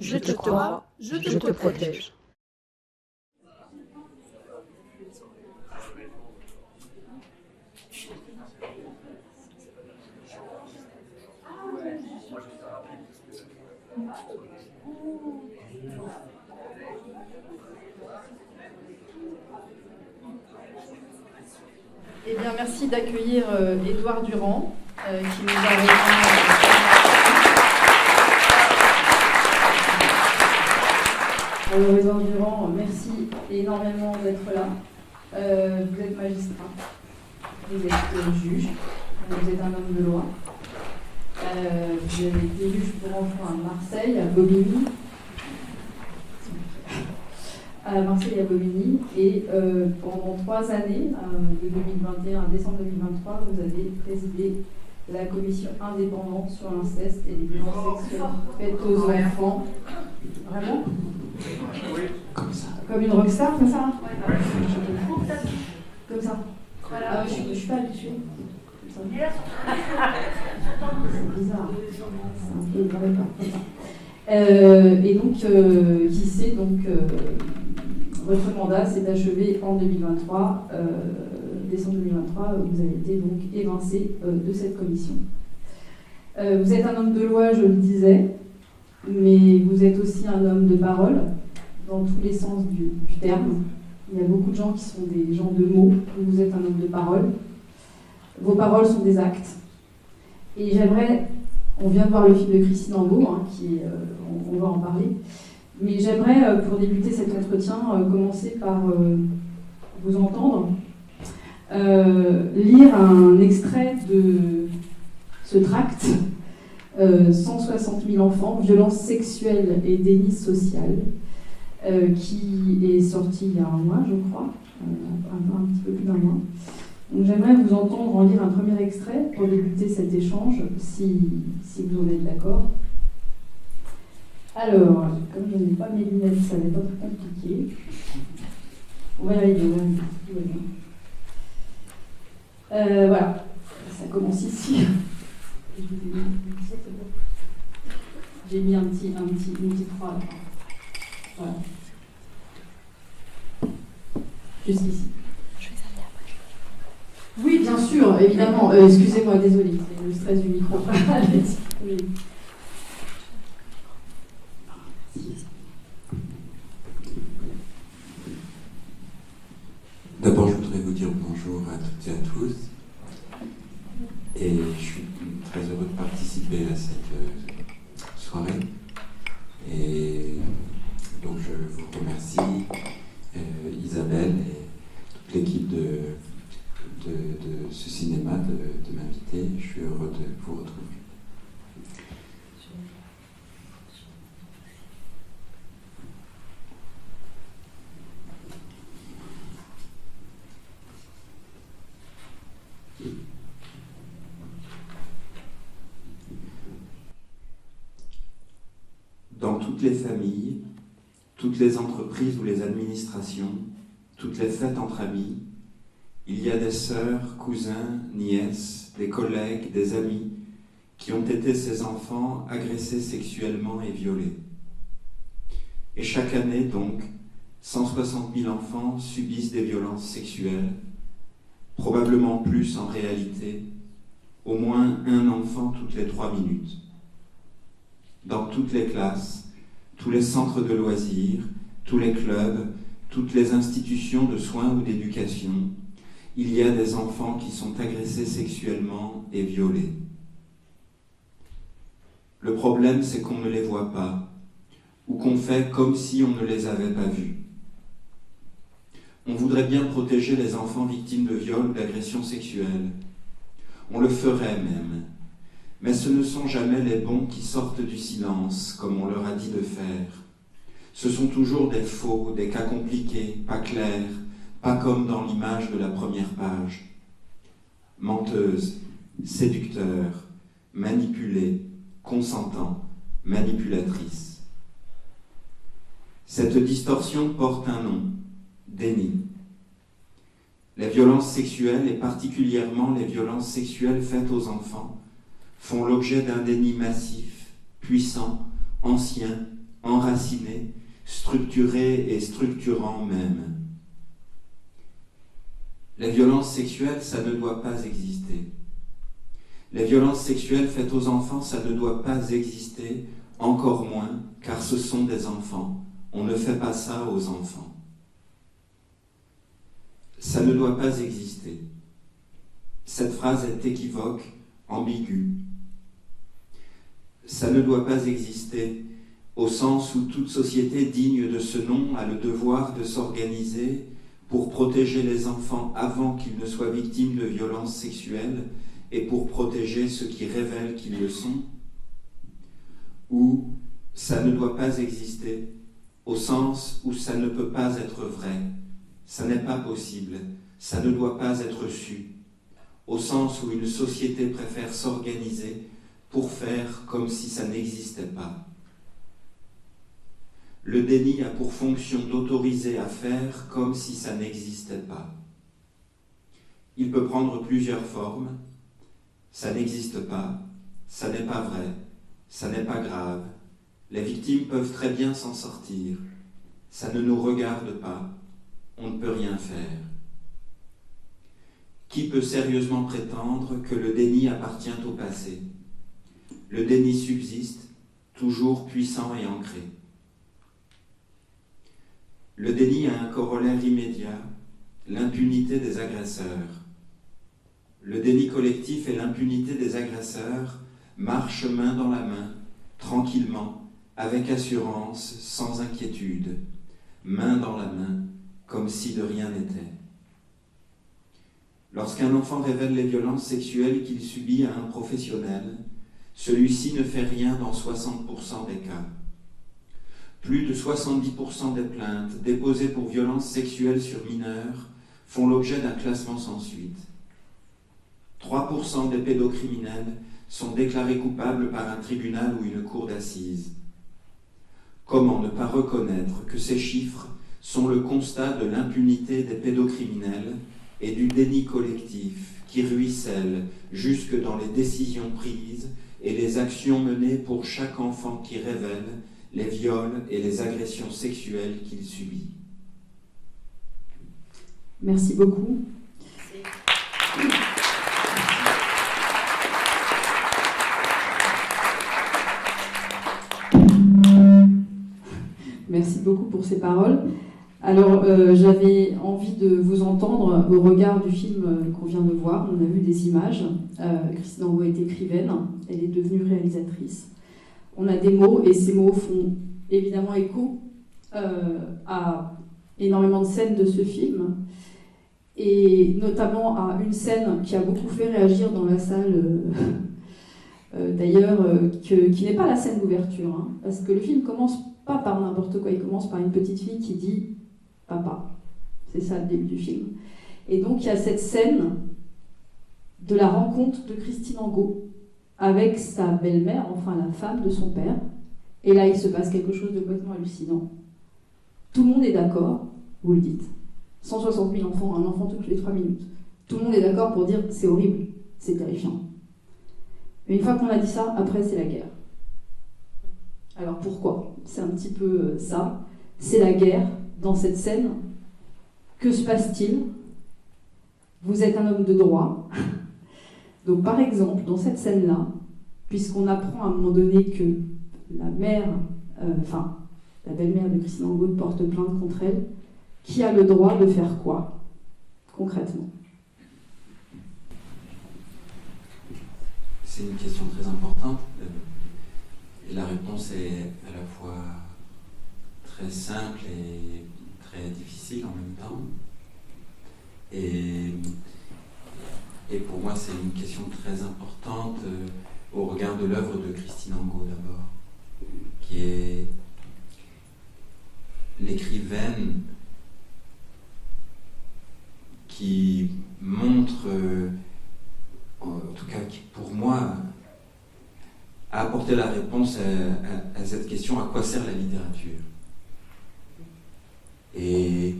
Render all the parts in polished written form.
Je te crois, je te protège. Eh bien, merci d'accueillir Édouard Durand, qui nous a rejoint. Alors, Édouard Durand, merci énormément d'être là. Vous êtes magistrat, vous êtes juge, vous êtes un homme de loi. Vous avez été juge pour enfants à Marseille, à Bobigny. À Marseille et à Bobigny, et pendant 3 années, de 2021 à décembre 2023, vous avez présidé la commission indépendante sur l'inceste et les violences sexuelles faites aux enfants. Vraiment ? Oui. Comme ça. Comme une rockstar, comme ça ? Comme ça. Voilà. Je ne suis pas habituée. C'est bizarre. C'est un peu vrai, comme ça. Et donc, qui sait, donc, votre mandat s'est achevé en 2023, décembre 2023, vous avez été donc évincé de cette commission. Vous êtes un homme de loi, je le disais, mais vous êtes aussi un homme de parole, dans tous les sens du terme. Il y a beaucoup de gens qui sont des gens de mots, vous êtes un homme de parole. Vos paroles sont des actes. Et j'aimerais, on vient de voir le film de Christine Angot, on va en parler, mais j'aimerais, pour débuter cet entretien, commencer par vous entendre lire un extrait de ce tract, 160 000 enfants, violences sexuelles et déni social, qui est sorti il y a un mois, je crois, un petit peu plus d'1 mois. Donc j'aimerais vous entendre en lire un premier extrait pour débuter cet échange, si vous en êtes d'accord. Alors, comme je n'ai pas mes lunettes, ça va être un peu compliqué. On va y arriver, voilà, ça commence ici. J'ai mis une petite croix. Voilà. Jusqu'ici. Oui, bien sûr, évidemment. Excusez-moi, désolée, c'est le stress du micro. Oui. D'abord, je voudrais vous dire bonjour à toutes et à tous. Et je suis très heureux de participer à cette soirée. Et donc, je vous remercie, Isabelle et toute l'équipe de ce cinéma de m'inviter. Je suis heureux de vous retrouver. Dans toutes les familles, toutes les entreprises ou les administrations, toutes les fêtes entre amis, il y a des sœurs, cousins, nièces, des collègues, des amis qui ont été ces enfants agressés sexuellement et violés. Et chaque année, donc, 160 000 enfants subissent des violences sexuelles, probablement plus en réalité, au moins un enfant toutes les 3 minutes. Dans toutes les classes, tous les centres de loisirs, tous les clubs, toutes les institutions de soins ou d'éducation, il y a des enfants qui sont agressés sexuellement et violés. Le problème, c'est qu'on ne les voit pas, ou qu'on fait comme si on ne les avait pas vus. On voudrait bien protéger les enfants victimes de viols ou d'agressions sexuelles. On le ferait même. Mais ce ne sont jamais les bons qui sortent du silence, comme on leur a dit de faire. Ce sont toujours des faux, des cas compliqués, pas clairs, pas comme dans l'image de la première page. Menteuse, séducteur, manipulée, consentant, manipulatrice. Cette distorsion porte un nom, déni. Les violences sexuelles, et particulièrement les violences sexuelles faites aux enfants, font l'objet d'un déni massif, puissant, ancien, enraciné, structuré et structurant même. La violence sexuelle, ça ne doit pas exister. La violence sexuelle faite aux enfants, ça ne doit pas exister, encore moins, car ce sont des enfants. On ne fait pas ça aux enfants. Ça ne doit pas exister. Cette phrase est équivoque, ambiguë. Ça ne doit pas exister au sens où toute société digne de ce nom a le devoir de s'organiser pour protéger les enfants avant qu'ils ne soient victimes de violences sexuelles et pour protéger ceux qui révèlent qu'ils le sont. Ou ça ne doit pas exister au sens où ça ne peut pas être vrai, ça n'est pas possible, ça ne doit pas être su, au sens où une société préfère s'organiser pour faire comme si ça n'existait pas. Le déni a pour fonction d'autoriser à faire comme si ça n'existait pas. Il peut prendre plusieurs formes. Ça n'existe pas, ça n'est pas vrai, ça n'est pas grave. Les victimes peuvent très bien s'en sortir. Ça ne nous regarde pas, on ne peut rien faire. Qui peut sérieusement prétendre que le déni appartient au passé ? Le déni subsiste, toujours puissant et ancré. Le déni a un corollaire immédiat, l'impunité des agresseurs. Le déni collectif et l'impunité des agresseurs marchent main dans la main, tranquillement, avec assurance, sans inquiétude, main dans la main, comme si de rien n'était. Lorsqu'un enfant révèle les violences sexuelles qu'il subit à un professionnel, celui-ci ne fait rien dans 60% des cas. Plus de 70% des plaintes déposées pour violences sexuelles sur mineurs font l'objet d'un classement sans suite. 3% des pédocriminels sont déclarés coupables par un tribunal ou une cour d'assises. Comment ne pas reconnaître que ces chiffres sont le constat de l'impunité des pédocriminels et du déni collectif qui ruisselle jusque dans les décisions prises et les actions menées pour chaque enfant qui révèle les viols et les agressions sexuelles qu'il subit. Merci beaucoup. Merci beaucoup pour ces paroles. Alors, j'avais envie de vous entendre au regard du film qu'on vient de voir. On a vu des images. Christine Angot est écrivaine, elle est devenue réalisatrice. On a des mots, et ces mots font évidemment écho à énormément de scènes de ce film, et notamment à une scène qui a beaucoup fait réagir dans la salle, d'ailleurs, qui n'est pas la scène d'ouverture, hein, parce que le film commence pas par n'importe quoi, il commence par une petite fille qui dit « Papa ». C'est ça le début du film. Et donc il y a cette scène de la rencontre de Christine Angot avec sa belle-mère, enfin la femme de son père. Et là, il se passe quelque chose de complètement hallucinant. Tout le monde est d'accord, vous le dites. 160 000 enfants, un enfant toutes les 3 minutes. Tout le monde est d'accord pour dire « c'est horrible, c'est terrifiant ». Mais une fois qu'on a dit ça, après c'est la guerre. Alors pourquoi ? C'est un petit peu ça. C'est la guerre dans cette scène. Que se passe-t-il ? Vous êtes un homme de droit. Donc par exemple, dans cette scène-là, puisqu'on apprend à un moment donné que la mère, la belle-mère de Christine Angot porte plainte contre elle, qui a le droit de faire quoi, concrètement ? C'est une question très importante. Et la réponse est à la fois très simple et très difficile en même temps. Et pour moi, c'est une question très importante au regard de l'œuvre de Christine Angot d'abord, qui est l'écrivaine qui montre, en tout cas qui pour moi, a apporté la réponse à cette question: à quoi sert la littérature ? Et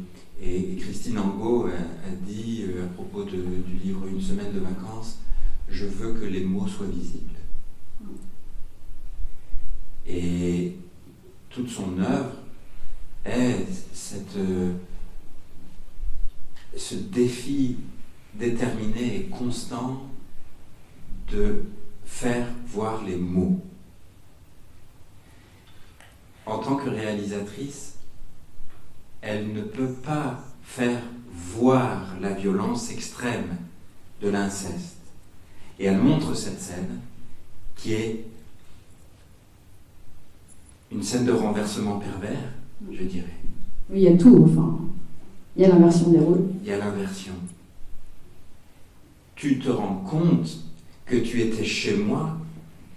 Christine Angot a dit à propos du livre Une semaine de vacances, je veux que les mots soient visibles. Et toute son œuvre est ce défi déterminé et constant de faire voir les mots. En tant que réalisatrice, elle ne peut pas faire voir la violence extrême de l'inceste. Et elle montre cette scène qui est une scène de renversement pervers, je dirais. Oui, il y a tout, enfin. Il y a l'inversion des rôles. Il y a l'inversion. Tu te rends compte que tu étais chez moi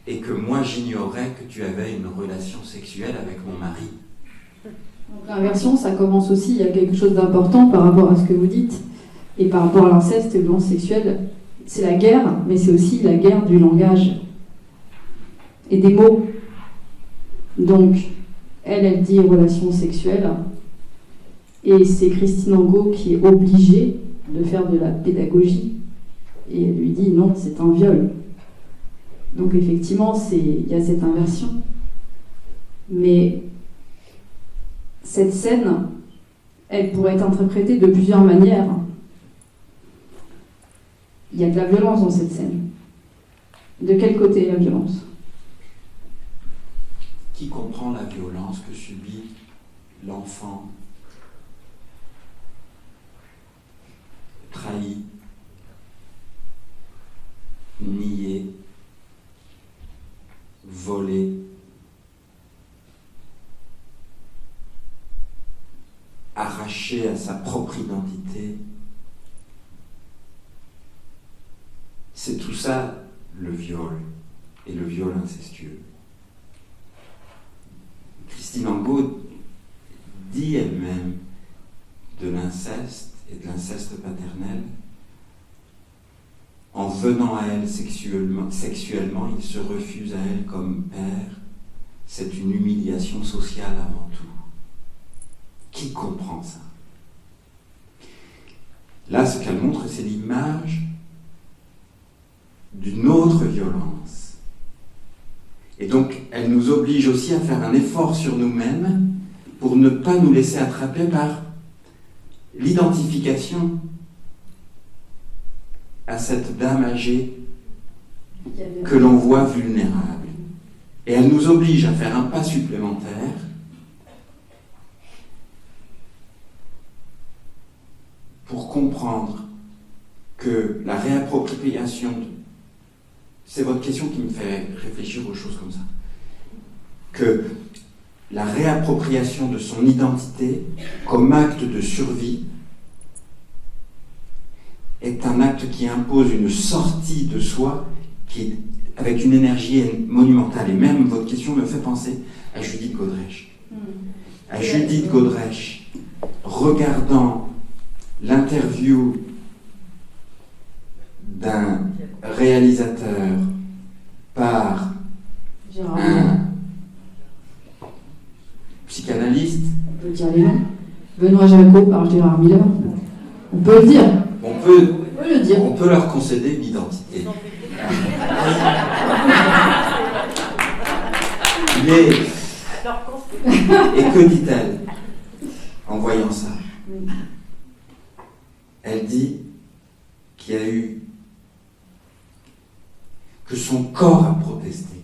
et que moi j'ignorais que tu avais une relation sexuelle avec mon mari. Donc l'inversion, ça commence aussi, il y a quelque chose d'important par rapport à ce que vous dites, et par rapport à l'inceste et aux violences sexuelles. C'est la guerre, mais c'est aussi la guerre du langage et des mots. Donc, elle dit relation sexuelle, et c'est Christine Angot qui est obligée de faire de la pédagogie, et elle lui dit non, c'est un viol. Donc effectivement, il y a cette inversion. Mais cette scène, elle pourrait être interprétée de plusieurs manières. Il y a de la violence dans cette scène. De quel côté la violence ? Qui comprend la violence que subit l'enfant trahi, nié, volé, arraché à sa propre identité. C'est tout ça le viol, et le viol incestueux. Christine Angot dit elle-même de l'inceste et de l'inceste paternel: en venant à elle sexuellement, il se refuse à elle comme père. C'est une humiliation sociale avant tout. Qui comprend ça ? Là, ce qu'elle montre, c'est l'image d'une autre violence. Et donc, elle nous oblige aussi à faire un effort sur nous-mêmes pour ne pas nous laisser attraper par l'identification à cette dame âgée que l'on voit vulnérable. Et elle nous oblige à faire un pas supplémentaire pour comprendre que la réappropriation, c'est votre question qui me fait réfléchir aux choses comme ça, que la réappropriation de son identité comme acte de survie est un acte qui impose une sortie de soi qui est avec une énergie monumentale. Et même votre question me fait penser à Judith Godrèche. À Judith Godrèche, regardant l'interview d'un réalisateur par un psychanalyste. On peut dire les noms. Benoît Jacot par Gérard Miller. On peut le dire. On peut le dire. On peut leur concéder une identité. Mais, et que dit-elle en voyant ça ? Elle dit qu'il y a eu que son corps a protesté.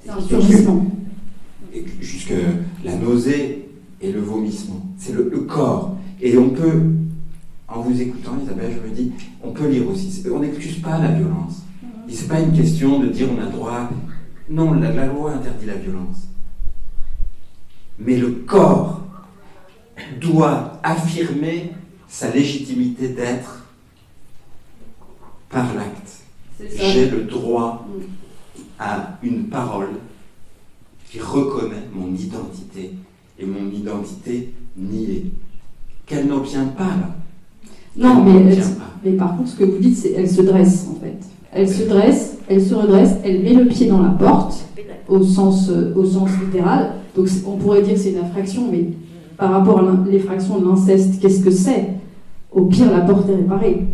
C'est un surgissement. Et jusque la nausée et le vomissement. C'est le corps. Et on peut, en vous écoutant, Isabelle, je me dis, on peut lire aussi. On n'excuse pas la violence. Et c'est pas une question de dire on a le droit. Non, la loi interdit la violence. Mais le corps doit affirmer sa légitimité d'être par l'acte. J'ai le droit à une parole qui reconnaît mon identité et mon identité niée. Qu'elle n'obtient pas là. Non, mais par contre, ce que vous dites, c'est elle se dresse en fait. Elle se dresse, elle se redresse, elle met le pied dans la porte, au sens littéral. Donc on pourrait dire que c'est une infraction, mais par rapport à l'effraction de l'inceste, qu'est-ce que c'est ? Au pire, la porte est réparée.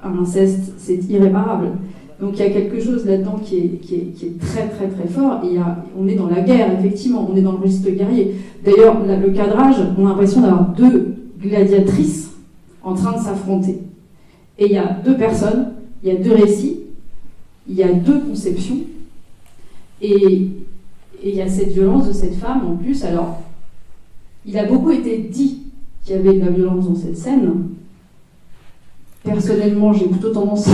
Un inceste, c'est irréparable. Donc il y a quelque chose là-dedans qui est très très très fort. Et on est dans la guerre, effectivement, on est dans le registre guerrier. D'ailleurs, le cadrage, on a l'impression d'avoir deux gladiatrices en train de s'affronter. Et il y a deux personnes, il y a deux récits, il y a deux conceptions, et il y a cette violence de cette femme en plus. Alors, il a beaucoup été dit qu'il y avait de la violence dans cette scène. Personnellement, j'ai plutôt tendance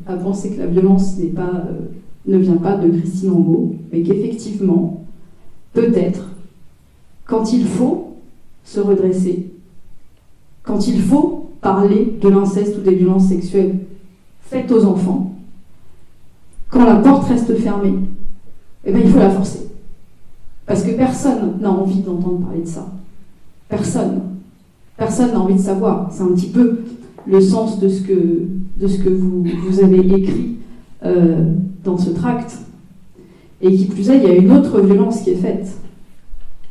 à penser que la violence ne vient pas de Christine Angot, mais qu'effectivement, peut-être, quand il faut se redresser, quand il faut parler de l'inceste ou des violences sexuelles faites aux enfants, quand la porte reste fermée, eh bien, il faut la forcer. Parce que personne n'a envie d'entendre parler de ça. Personne. Personne n'a envie de savoir. C'est un petit peu le sens de ce que vous avez écrit dans ce tract. Et qui plus est, il y a une autre violence qui est faite.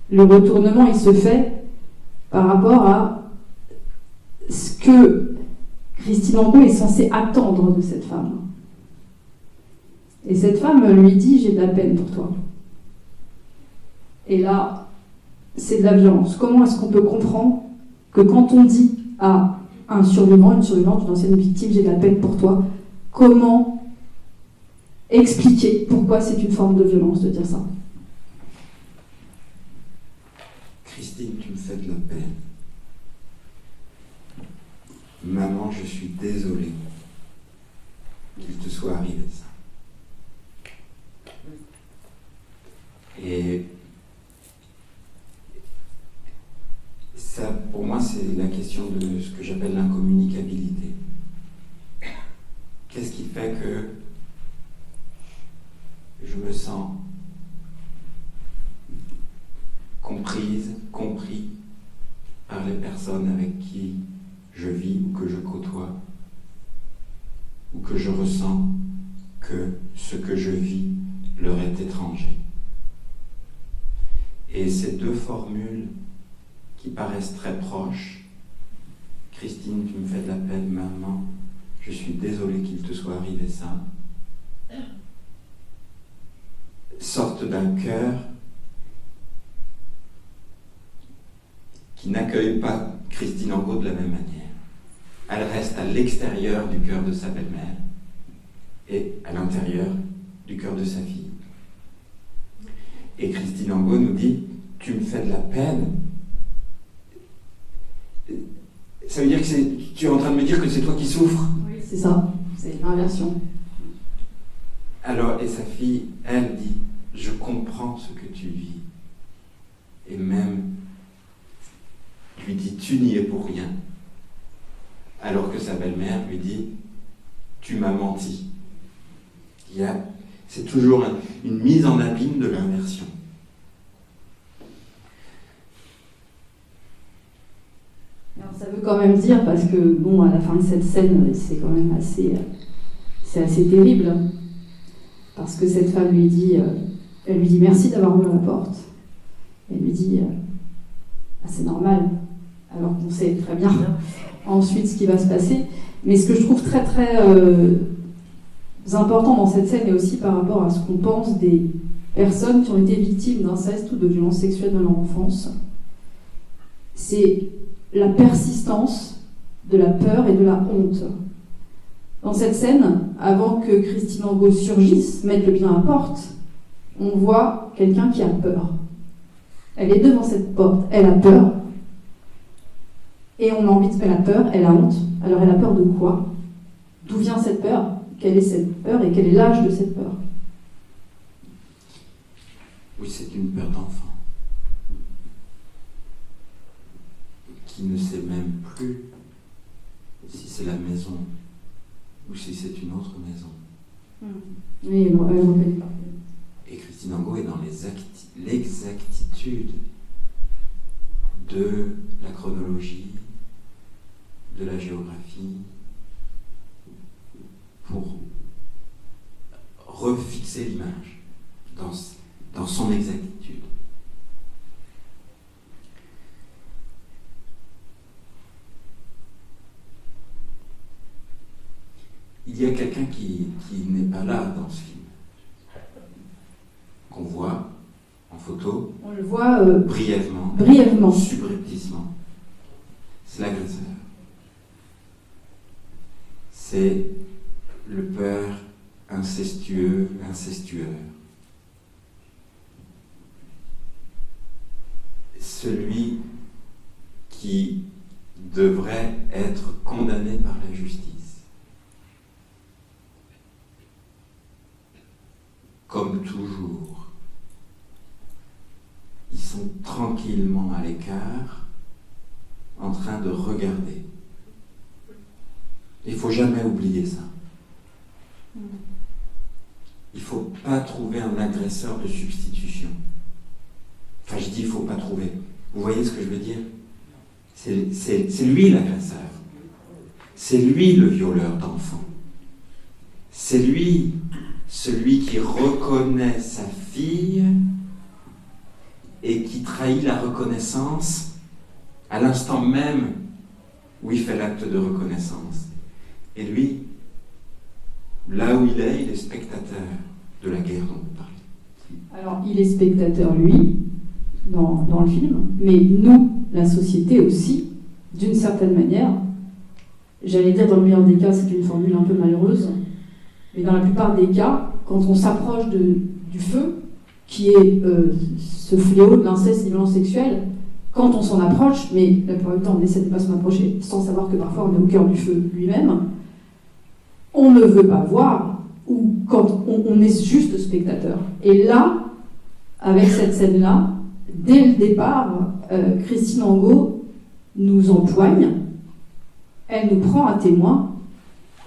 Le retournement, il se fait par rapport à ce que Christine Angot est censée attendre de cette femme. Et cette femme lui dit « J'ai de la peine pour toi ». Et là, c'est de la violence. Comment est-ce qu'on peut comprendre que quand on dit à un survivant, une survivante, une ancienne victime « J'ai de la peine pour toi », comment expliquer pourquoi c'est une forme de violence de dire ça? Christine, tu me fais de la peine. Maman, je suis désolé qu'il te soit arrivé ça. Et ça, pour moi, c'est la question de ce que j'appelle l'incommunicabilité. Qu'est-ce qui fait que je me sens comprise, compris par les personnes avec qui je vis ou que je côtoie, ou que je ressens que ce que je vis leur est étranger. Et ces deux formules qui paraissent très proches, Christine, tu me fais de la peine, maman, je suis désolé qu'il te soit arrivé ça, sortent d'un cœur qui n'accueille pas Christine Angot de la même manière. Elle reste à l'extérieur du cœur de sa belle-mère et à l'intérieur du cœur de sa fille. Et Christine Angot nous dit « Tu me fais de la peine ». Ça veut dire que tu es en train de me dire que c'est toi qui souffres. Oui, c'est ça, c'est l'inversion. Alors, et sa fille, elle dit « Je comprends ce que tu vis ». Et même, lui dit « Tu n'y es pour rien ». Alors que sa belle-mère lui dit « Tu m'as menti ». C'est toujours une mise en abîme de l'inversion. Alors, ça veut quand même dire, parce que bon, à la fin de cette scène, c'est quand même assez terrible, parce que cette femme lui dit, elle lui dit merci d'avoir ouvert la porte. Elle lui dit c'est normal, alors qu'on sait très bien ensuite ce qui va se passer. Mais ce que je trouve très très important dans cette scène, et aussi par rapport à ce qu'on pense des personnes qui ont été victimes d'inceste ou de violences sexuelles dans leur enfance, c'est la persistance de la peur et de la honte. Dans cette scène, avant que Christine Angot surgisse, mette le pied à la porte, on voit quelqu'un qui a peur. Elle est devant cette porte, elle a peur, et on a envie de faire la peur, elle a honte. Alors elle a peur de quoi? D'où vient cette peur? Quelle est cette peur et quel est l'âge de cette peur? Oui, c'est une peur d'enfant qui ne sait même plus si c'est la maison ou si c'est une autre maison. Oui, elle reconnaît pas. Et Christine Angot est dans l'exactitude de la chronologie, de la géographie, pour refixer l'image dans son exactitude. Il il y a quelqu'un qui n'est pas là dans ce film, qu'on voit en photo, On le voit brièvement, subrepticement. C'est l'agresseur. C'est le père incestueux. Celui qui devrait être condamné par la justice. Comme toujours, ils sont tranquillement à l'écart, en train de regarder. Il ne faut jamais oublier ça. Il ne faut pas trouver un agresseur de substitution. Enfin, je dis il ne faut pas trouver. Vous voyez ce que je veux dire ? C'est lui l'agresseur. C'est lui le violeur d'enfants. C'est lui, celui qui reconnaît sa fille et qui trahit la reconnaissance à l'instant même où il fait l'acte de reconnaissance. Et lui, là où il est spectateur de la guerre dont vous parlez. Alors, il est spectateur, lui, dans le film, mais nous, la société aussi, d'une certaine manière, j'allais dire dans le meilleur des cas, c'est une formule un peu malheureuse, mais dans la plupart des cas, quand on s'approche du feu, qui est ce fléau de l'inceste et des violences sexuelles, quand on s'en approche, mais la plupart du temps on essaie de ne pas s'en approcher, sans savoir que parfois on est au cœur du feu lui-même, on ne veut pas voir, ou quand on est juste spectateur. Et là, avec cette scène-là, dès le départ, Christine Angot nous empoigne, elle nous prend à témoin,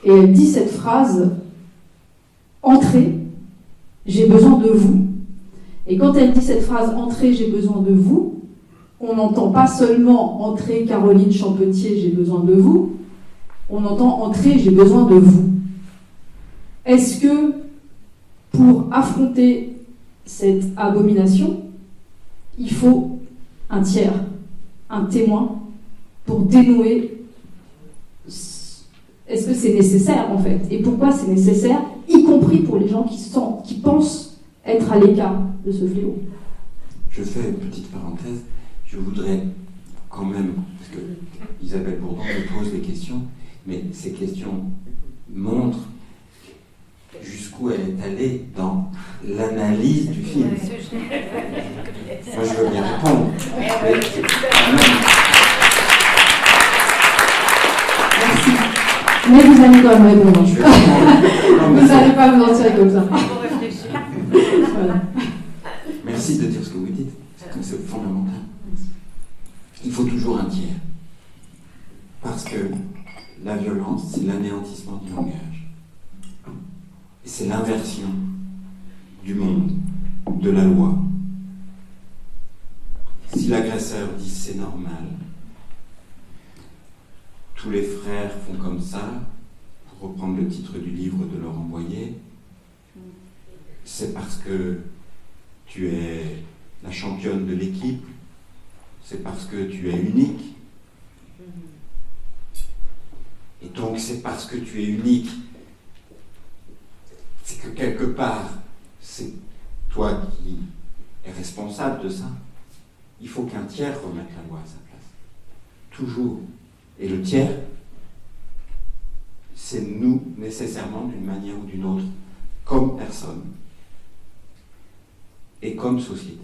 et elle dit cette phrase « Entrez, j'ai besoin de vous ». Et quand elle dit cette phrase « Entrez, j'ai besoin de vous », on n'entend pas seulement « Entrez, Caroline Champetier, j'ai besoin de vous », on entend « Entrez, j'ai besoin de vous ». Est-ce que, pour affronter cette abomination, il faut un tiers, un témoin, pour dénouer? Est-ce que c'est nécessaire, en fait? Et pourquoi c'est nécessaire, y compris pour les gens qui pensent être à l'écart de ce fléau? Je fais une petite parenthèse. Je voudrais quand même, parce que Isabelle Bourdon me pose des questions, mais ces questions montrent jusqu'où elle est allée dans l'analyse du film. Moi, je veux bien répondre. Merci. Mais vous allez quand même répondre. Vous n'allez pas vous en tirer comme ça. Voilà. Merci de dire ce que vous dites, parce que c'est fondamental. Il faut toujours un tiers. Parce que la violence, c'est l'anéantissement du langage. Et c'est l'inversion du monde, de la loi. Si l'agresseur dit c'est normal, tous les frères font comme ça, pour reprendre le titre du livre de Laurent Boyer, c'est parce que tu es la championne de l'équipe, c'est parce que tu es unique. Et donc c'est parce que tu es unique, c'est que quelque part, c'est toi qui es responsable de ça. Il faut qu'un tiers remette la loi à sa place. Toujours. Et le tiers, c'est nous, nécessairement, d'une manière ou d'une autre, comme personne et comme société.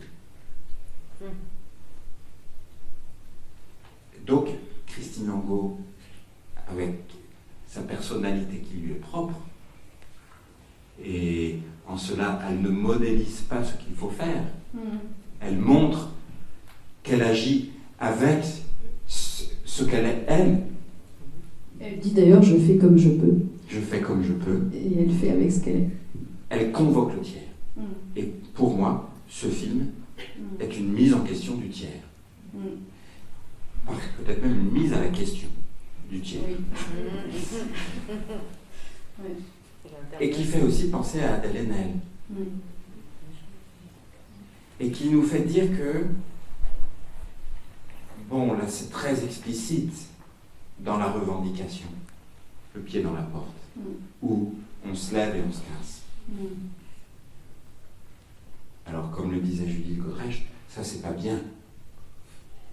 Donc, Christine Angot, avec sa personnalité qui lui est propre, et en cela, elle ne modélise pas ce qu'il faut faire. Elle montre qu'elle agit avec ce qu'elle est, elle. Elle dit d'ailleurs « je fais comme je peux ». Je fais comme je peux. Et elle fait avec ce qu'elle est. Elle convoque le tiers. Et pour moi, ce film est une mise en question du tiers. Peut-être même une mise à la question du tiers. Oui. Et qui fait aussi penser à Adèle Haenel. Et qui nous fait dire que, bon, là c'est très explicite dans la revendication, le pied dans la porte. où on se lève et on se casse. Alors, comme le disait Judith Godrèche, ça c'est pas bien.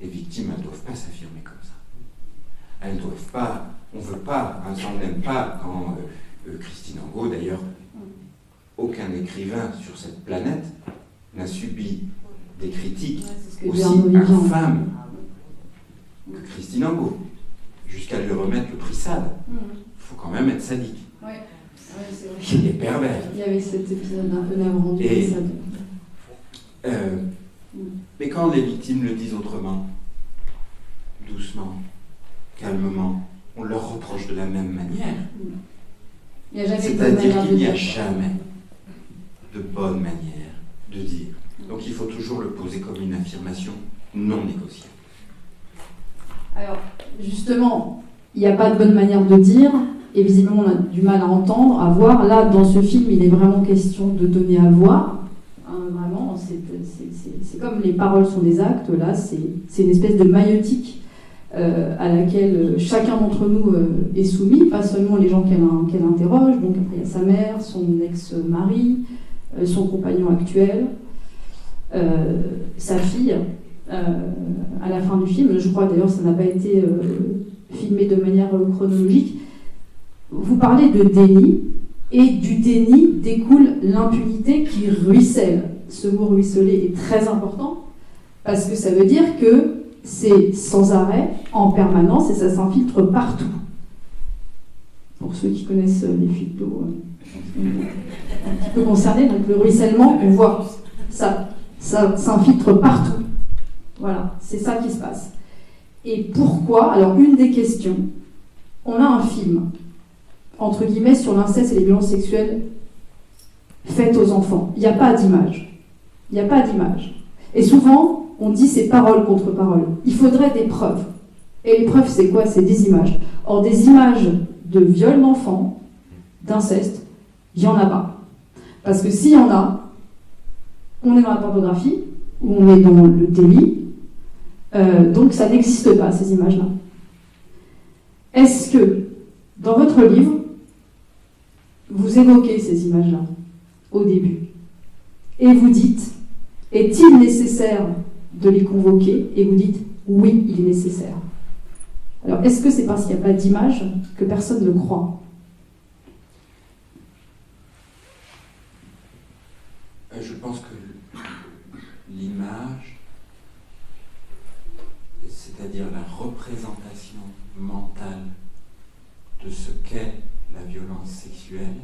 Les victimes, elles ne doivent pas s'affirmer comme ça. Elles ne doivent pas, on ne veut pas, on n'aime pas quand Christine Angot, d'ailleurs, aucun écrivain sur cette planète n'a subi des critiques aussi infâmes que Christine Angot, jusqu'à lui remettre le prix Sade. Il faut quand même être sadique. Ouais, c'est vrai. Et pervers. Il y avait cet épisode un peu navrant du prix Sade. Mais quand les victimes le disent autrement, doucement, calmement, on leur reproche de la même manière. C'est-à-dire qu'il n'y a jamais de bonne manière de dire. Donc il faut toujours le poser comme une affirmation non négociable. Alors, justement, il n'y a pas de bonne manière de dire, et visiblement on a du mal à entendre, à voir. Là, dans ce film, il est vraiment question de donner à voir. Vraiment, c'est comme les paroles sont des actes, là, c'est une espèce de maïeutique à laquelle chacun d'entre nous est soumis, pas seulement les gens qu'elle interroge. Donc après, il y a sa mère, son ex-mari, son compagnon actuel, sa fille. À la fin du film, je crois d'ailleurs ça n'a pas été filmé de manière chronologique. Vous parlez de déni, et du déni découle l'impunité qui ruisselle. Ce mot ruisseler est très important parce que ça veut dire que c'est sans arrêt, en permanence, et ça s'infiltre partout. Pour ceux qui connaissent les fuites d'eau, un petit peu concernés, donc le ruissellement, on voit, ça s'infiltre partout. Voilà, c'est ça qui se passe. Et pourquoi? Alors, une des questions, on a un film, entre guillemets, sur l'inceste et les violences sexuelles faites aux enfants. Il n'y a pas d'image. Il n'y a pas d'image. Et souvent, on dit c'est parole contre parole. Il faudrait des preuves. Et les preuves, c'est quoi? C'est des images. Or, des images de viol d'enfants, d'inceste, il n'y en a pas. Parce que s'il y en a, on est dans la pornographie, ou on est dans le délit, donc ça n'existe pas, ces images-là. Est-ce que, dans votre livre, vous évoquez ces images-là, au début, et vous dites, est-il nécessaire de les convoquer? Et vous dites, oui, il est nécessaire. Alors, est-ce que c'est parce qu'il n'y a pas d'image que personne ne croit? Je pense que l'image, c'est-à-dire la représentation mentale de ce qu'est la violence sexuelle,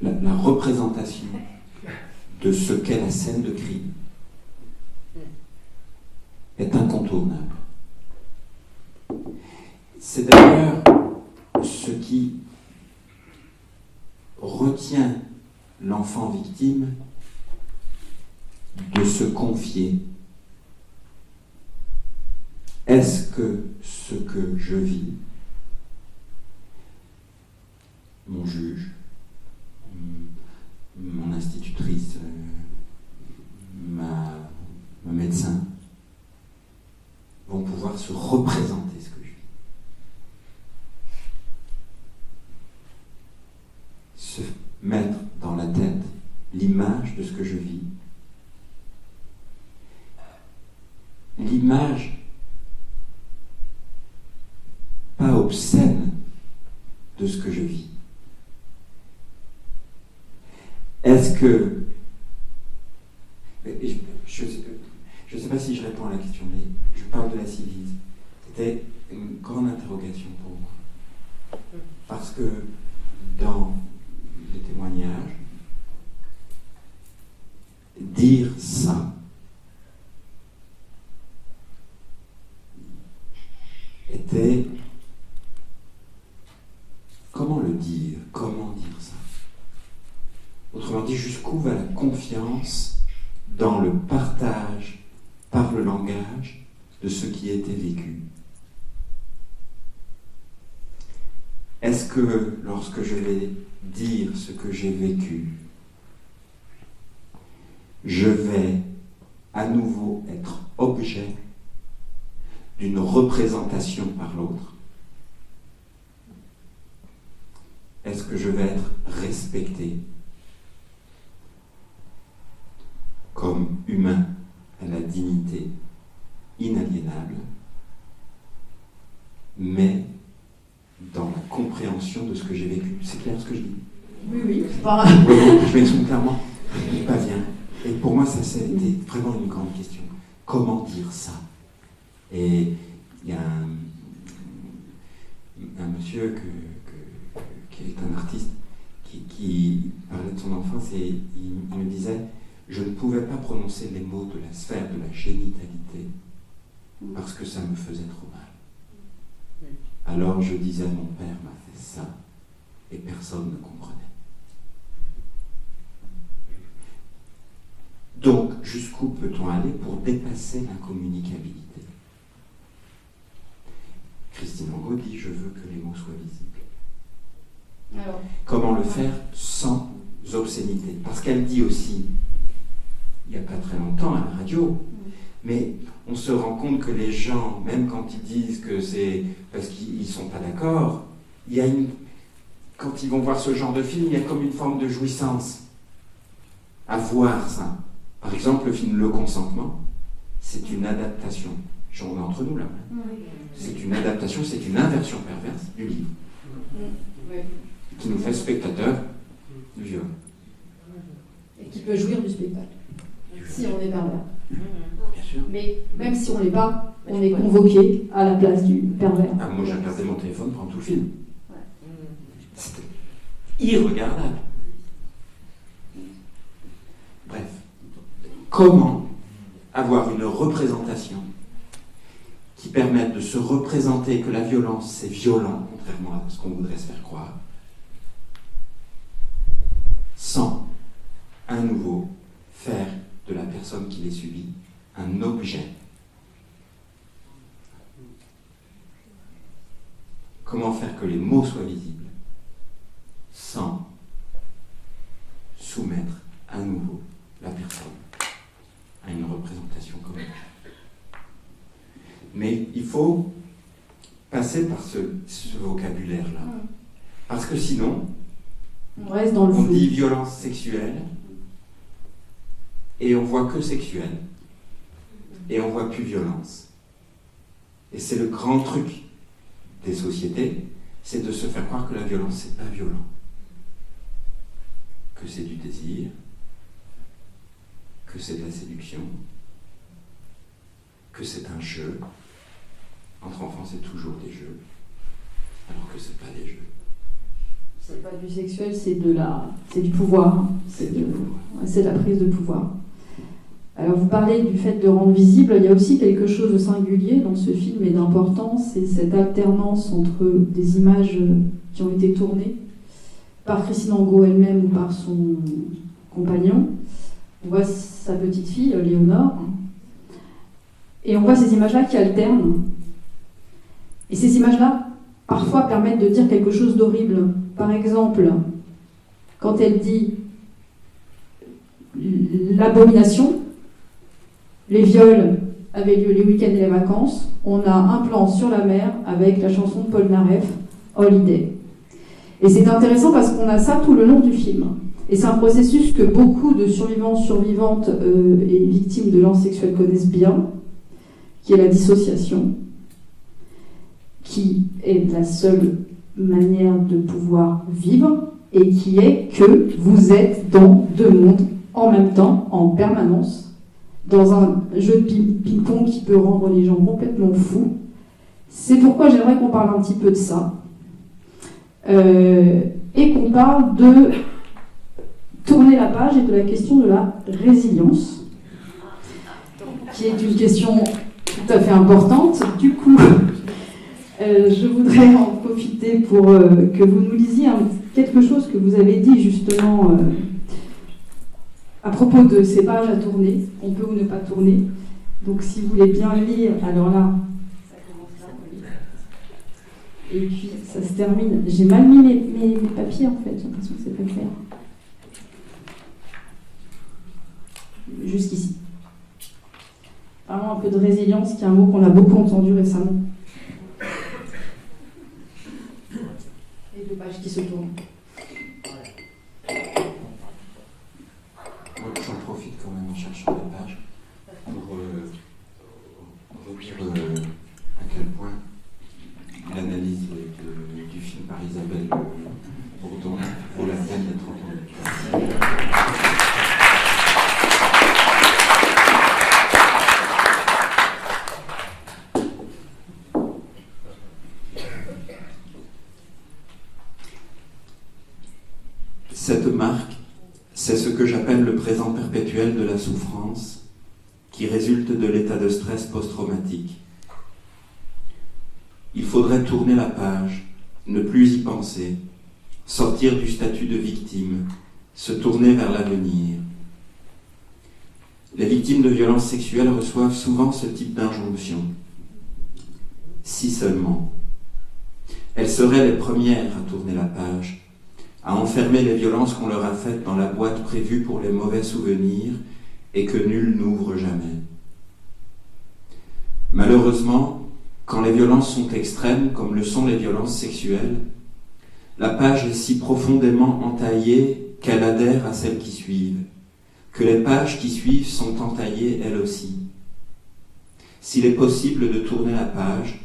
la représentation de ce qu'est la scène de crime, est incontournable. C'est d'ailleurs ce qui retient l'enfant victime de se confier. Est-ce que ce que je vis, mon juge, mon institutrice, ma médecin, vont pouvoir se représenter ce que je vis? Se mettre dans la tête l'image de ce que je vis. L'image pas obscène de ce que je vis. Est-ce que... Je ne sais pas si je réponds à la question, mais je parle de la Ciivise. C'était une grande interrogation pour moi. Parce que dans les témoignages, dire ça était... Comment le dire? Comment dire ça? Autrement dit, jusqu'où va la confiance dans le partage par le langage de ce qui était vécu? Est-ce que lorsque je vais dire ce que j'ai vécu, je vais à nouveau être objet d'une représentation par l'autre? que je vais être respecté comme humain à la dignité inaliénable, mais dans la compréhension de ce que j'ai vécu. C'est clair ce que je dis? Oui, oui. Oui, je m'exprime clairement. Pas bien. Et pour moi, ça a été vraiment une grande question. Comment dire ça? Et il y a un monsieur qui est un artiste qui parlait de son enfance et il me disait: je ne pouvais pas prononcer les mots de la sphère de la génitalité parce que ça me faisait trop mal. Alors je disais: mon père m'a fait ça, et personne ne comprenait. Donc, jusqu'où peut-on aller pour dépasser l'incommunicabilité? Christine Angot dit: je veux que les mots soient visibles. Alors, comment le faire sans obscénité? Parce qu'elle dit aussi, il n'y a pas très longtemps à la radio, mais on se rend compte que les gens, même quand ils disent que c'est parce qu'ils ne sont pas d'accord, quand ils vont voir ce genre de film, il y a comme une forme de jouissance à voir ça. Par exemple, le film Le Consentement, c'est une adaptation. On est entre nous là. C'est une adaptation, c'est une inversion perverse du livre. Qui nous fait spectateurs du viol. Et qui peut jouir du spectacle. Si on est pervers. Bien sûr. Mais même si on ne l'est pas, on est convoqué à la place du pervers. Ah, moi j'ai regardé mon téléphone pendant tout le film. C'était irregardable. Bref. Comment avoir une représentation qui permette de se représenter que la violence c'est violent, contrairement à ce qu'on voudrait se faire croire, sans à nouveau faire de la personne qui les subit un objet. Comment faire que les mots soient visibles sans soumettre à nouveau la personne à une représentation comme objet. Mais il faut passer par ce vocabulaire-là. Parce que sinon, on reste dans le on flou. dit violence sexuelle et on voit que sexuelle et on voit plus violence. Et c'est le grand truc des sociétés, c'est de se faire croire que la violence c'est pas violent, que c'est du désir, que c'est de la séduction, que c'est un jeu. Entre enfants c'est toujours des jeux, alors que c'est pas des jeux. C'est pas du sexuel, c'est du pouvoir. C'est de la prise de pouvoir. Alors vous parlez du fait de rendre visible, il y a aussi quelque chose de singulier dans ce film et d'important, c'est cette alternance entre des images qui ont été tournées par Christine Angot elle-même ou par son compagnon. On voit sa petite fille, Léonore, et on voit ces images-là qui alternent. Et ces images-là, parfois, permettent de dire quelque chose d'horrible. Par exemple, quand elle dit l'abomination, les viols avaient lieu les week-ends et les vacances, on a un plan sur la mer avec la chanson de Paul Naref, Holiday. Et c'est intéressant parce qu'on a ça tout le long du film. Et c'est un processus que beaucoup de survivants, survivantes et victimes de violences sexuelles connaissent bien, qui est la dissociation, qui est la seule manière de pouvoir vivre et qui est que vous êtes dans deux mondes en même temps, en permanence, dans un jeu de ping-pong qui peut rendre les gens complètement fous. C'est pourquoi j'aimerais qu'on parle un petit peu de ça et qu'on parle de tourner la page et de la question de la résilience, qui est une question tout à fait importante. Du coup, je voudrais en profiter pour que vous nous lisiez quelque chose que vous avez dit justement à propos de ces pages à tourner. On peut ou ne pas tourner. Donc si vous voulez bien lire, alors là, ça commence là. Et puis ça se termine. J'ai mal mis mes papiers en fait, j'ai l'impression que c'est pas clair. Jusqu'ici. Vraiment un peu de résilience, qui est un mot qu'on a beaucoup entendu récemment. Et deux pages qui se tournent. perpétuelle de la souffrance qui résulte de l'état de stress post-traumatique. Il faudrait tourner la page, ne plus y penser, sortir du statut de victime, se tourner vers l'avenir. Les victimes de violences sexuelles reçoivent souvent ce type d'injonction. Si seulement. Elles seraient les premières à tourner la page, à enfermer les violences qu'on leur a faites dans la boîte prévue pour les mauvais souvenirs et que nul n'ouvre jamais. Malheureusement, quand les violences sont extrêmes, comme le sont les violences sexuelles, la page est si profondément entaillée qu'elle adhère à celles qui suivent, que les pages qui suivent sont entaillées elles aussi. S'il est possible de tourner la page,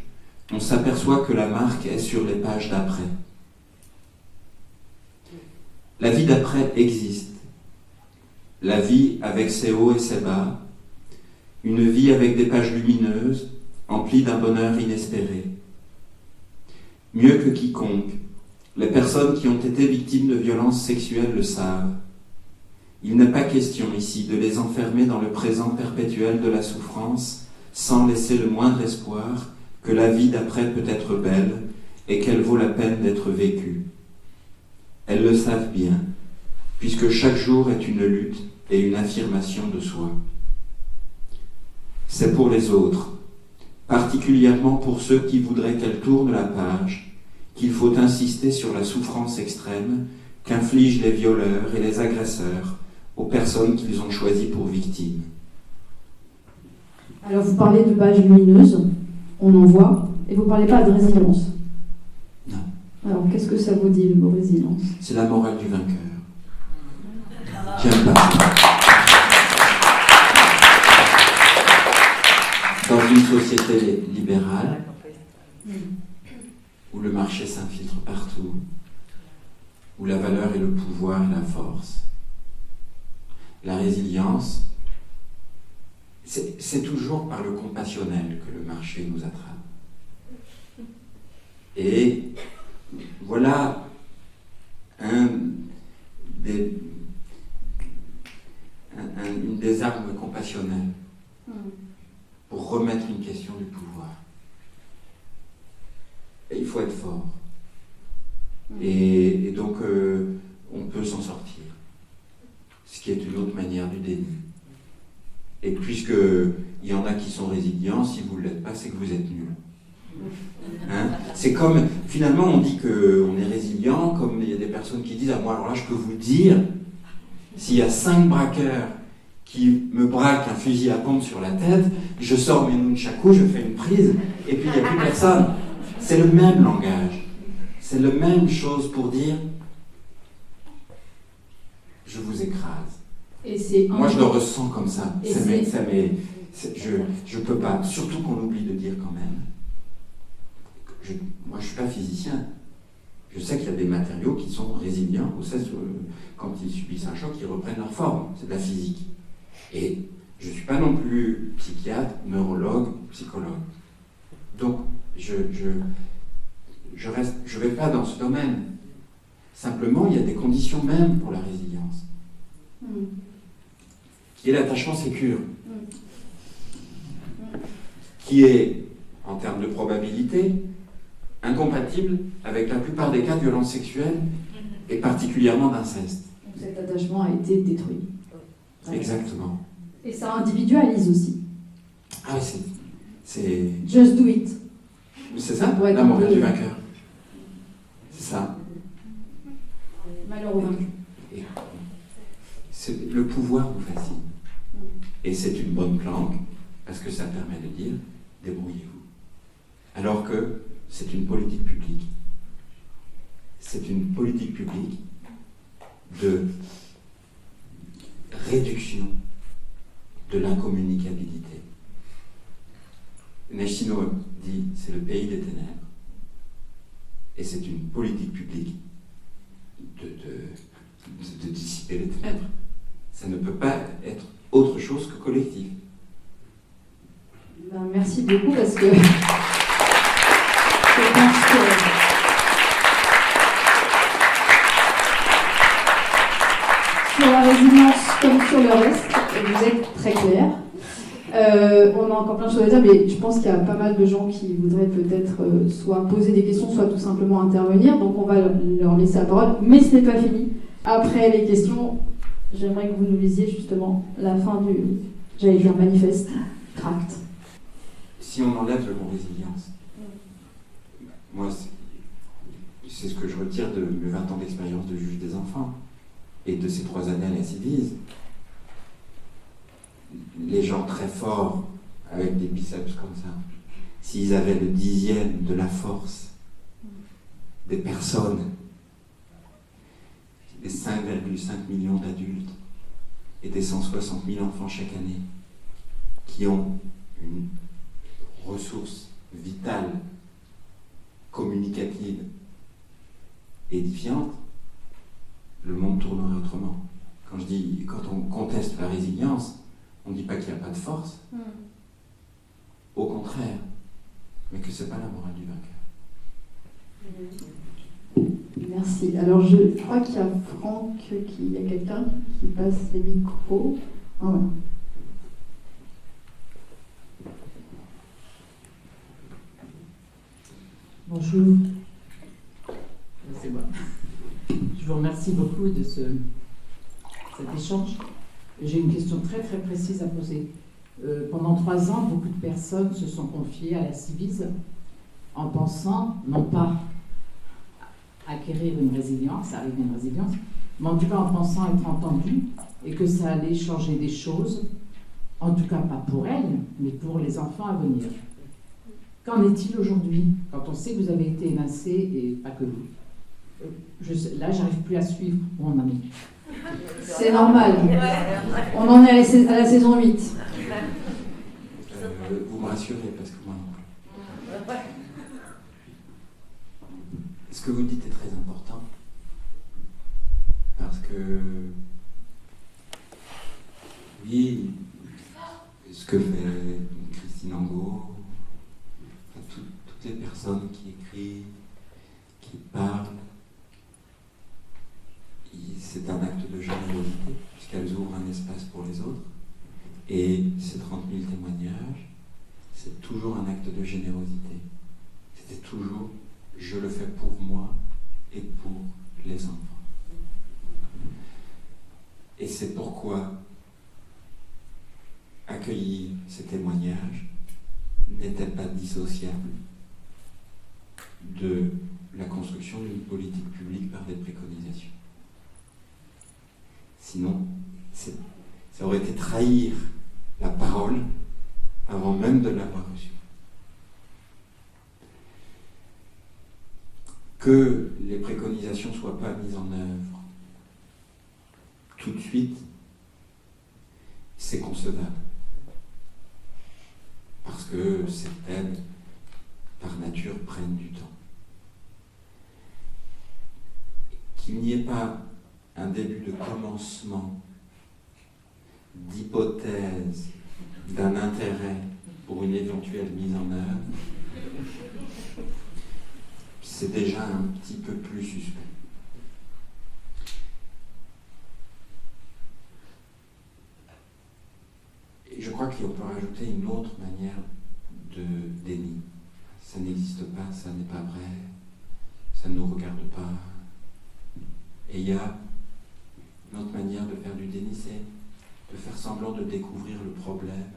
on s'aperçoit que la marque est sur les pages d'après. La vie d'après existe. La vie avec ses hauts et ses bas, une vie avec des pages lumineuses, emplies d'un bonheur inespéré. Mieux que quiconque, les personnes qui ont été victimes de violences sexuelles le savent. Il n'est pas question ici de les enfermer dans le présent perpétuel de la souffrance sans laisser le moindre espoir que la vie d'après peut être belle et qu'elle vaut la peine d'être vécue. Elles le savent bien, puisque chaque jour est une lutte et une affirmation de soi. C'est pour les autres, particulièrement pour ceux qui voudraient qu'elle tourne la page, qu'il faut insister sur la souffrance extrême qu'infligent les violeurs et les agresseurs aux personnes qu'ils ont choisies pour victimes. Alors vous parlez de pages lumineuses, on en voit, et vous ne parlez pas de résilience. Non. Alors qu'est-ce que ça vous dit, le mot résilience? C'est la morale du vainqueur. J'aime pas. Dans une société libérale, où le marché s'infiltre partout, où la valeur est le pouvoir et la force, la résilience, c'est toujours par le compassionnel que le marché nous attrape. Et voilà une des armes compassionnelles pour remettre une question du pouvoir. Et il faut être fort. Et donc, on peut s'en sortir. Ce qui est une autre manière du déni. Et puisqu'il y en a qui sont résilients, si vous ne l'êtes pas, c'est que vous êtes nuls. Hein? C'est comme, finalement, on dit qu'on est résilient, comme il y a des personnes qui disent, ah, moi, alors là, je peux vous dire, s'il y a 5 braqueurs qui me braquent un fusil à pompe sur la tête, je sors mes nunchakus, je fais une prise, et puis il n'y a plus personne. C'est le même langage. C'est la même chose pour dire, je vous écrase. Moi, je le ressens comme ça. Je peux pas. Surtout qu'on oublie de dire quand même. Moi, je suis pas physicien. Je sais qu'il y a des matériaux qui sont résilients. Vous savez, quand ils subissent un choc, ils reprennent leur forme. C'est de la physique. Et je suis pas non plus psychiatre, neurologue, psychologue. Donc, je vais pas dans ce domaine. Simplement, il y a des conditions même pour la résilience. Qui est l'attachement sécure, qui est, en termes de probabilité, incompatible avec la plupart des cas de violences sexuelles et particulièrement d'inceste. Donc cet attachement a été détruit. Exactement. Et ça individualise aussi. Ah, c'est... Just do it. C'est ça, la morale du vainqueur. C'est ça. Malheur au vaincu. Le pouvoir vous fascine. Et c'est une bonne planque, parce que ça permet de dire, débrouillez-vous. Alors que c'est une politique publique. C'est une politique publique de réduction de l'incommunicabilité. Neshino dit, c'est le pays des ténèbres. Et c'est une politique publique de dissiper les ténèbres. Ça ne peut pas être autre chose que collectif. Ben, merci beaucoup parce que je pense que sur la résilience comme sur le reste, vous êtes très clair. On a encore plein de choses à dire, mais je pense qu'il y a pas mal de gens qui voudraient peut-être soit poser des questions, soit tout simplement intervenir. Donc on va leur laisser la parole, mais ce n'est pas fini. Après les questions, j'aimerais que vous nous lisiez justement la fin du, j'allais dire manifeste, tract. Si on enlève le mot résilience, moi c'est ce que je retire de mes 20 ans d'expérience de juge des enfants et de ces 3 années à la Civise. Les gens très forts, avec des biceps comme ça, s'ils avaient le 10e de la force des personnes, des 5,5 millions d'adultes et des 160 000 enfants chaque année, qui ont une ressource vitale, communicative, édifiante, le monde tournerait autrement. Quand on conteste la résilience, on ne dit pas qu'il n'y a pas de force, au contraire, mais que ce n'est pas la morale du vainqueur. Merci. Alors je crois qu'il y a Franck, il y a quelqu'un qui passe les micros. Ah ouais. Bonjour. C'est moi. Je vous remercie beaucoup de cet échange. J'ai une question très très précise à poser. Pendant 3 ans, beaucoup de personnes se sont confiées à la Civise en pensant, non pas acquérir une résilience, arriver à une résilience, mais en tout cas en pensant être entendues et que ça allait changer des choses, en tout cas pas pour elles, mais pour les enfants à venir. Qu'en est-il aujourd'hui, quand on sait que vous avez été évincé, et pas que vous? Là, j'arrive plus à suivre où on en est. C'est normal. On en est à la saison 8. Vous me rassurez, parce que moi non plus. Ce que vous dites est très important, parce que, oui, ce que fait Christine Angot, toutes les personnes qui écrivent, qui parlent, c'est un acte de générosité, puisqu'elles ouvrent un espace pour les autres. Et ces 30 000 témoignages, c'est toujours un acte de générosité. C'était toujours, je le fais pour moi et pour les enfants. Et c'est pourquoi accueillir ces témoignages n'était pas dissociable de la construction d'une politique publique par des préconisations. Sinon, ça aurait été trahir la parole avant même de l'avoir reçue. Que les préconisations ne soient pas mises en œuvre tout de suite, c'est concevable. Parce que certaines, par nature, prennent du temps. Qu'il n'y ait pas un début de commencement, d'hypothèse, d'un intérêt pour une éventuelle mise en œuvre, c'est déjà un petit peu plus suspect. Et je crois qu'on peut rajouter une autre manière de déni. Ça n'existe pas, ça n'est pas vrai, ça ne nous regarde pas. Et il y a une autre manière de faire du déni, c'est de faire semblant de découvrir le problème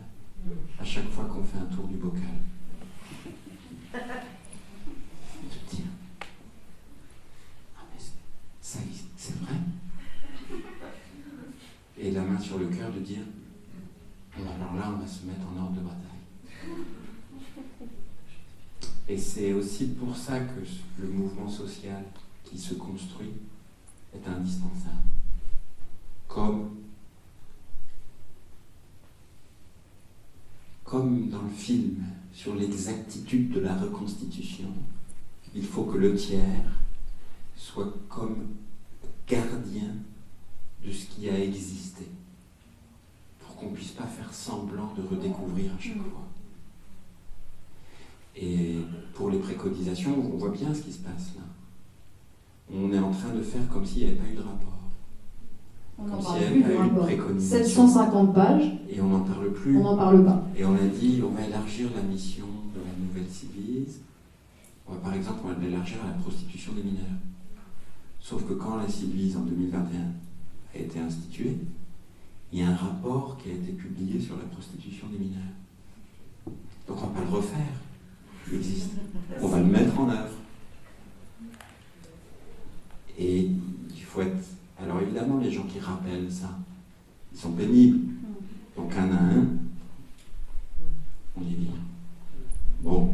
à chaque fois qu'on fait un tour du bocal. De dire, ah mais ça, c'est vrai. Et la main sur le cœur de dire, alors là on va se mettre en ordre de bataille. Et c'est aussi pour ça que le mouvement social qui se construit est indispensable. Comme dans le film sur l'exactitude de la reconstitution, il faut que le tiers soit comme gardien de ce qui a existé, pour qu'on ne puisse pas faire semblant de redécouvrir à chaque fois. Et pour les préconisations, on voit bien ce qui se passe là. On est en train de faire comme s'il n'y avait pas eu de rapport. On n'en Comme parle si plus elle du a eu une rapport. préconisation. 750 pages, Et on n'en parle plus. on n'en parle pas. Et on a dit, on va élargir la mission de la nouvelle Civis. Par exemple, on va l'élargir à la prostitution des mineurs. Sauf que quand la Civis, en 2021, a été instituée, il y a un rapport qui a été publié sur la prostitution des mineurs. Donc on ne va pas le refaire. Il existe. On va le mettre en œuvre. Et il faut être... Alors évidemment, les gens qui rappellent ça, ils sont pénibles. Donc un à un, on y vient. Bon,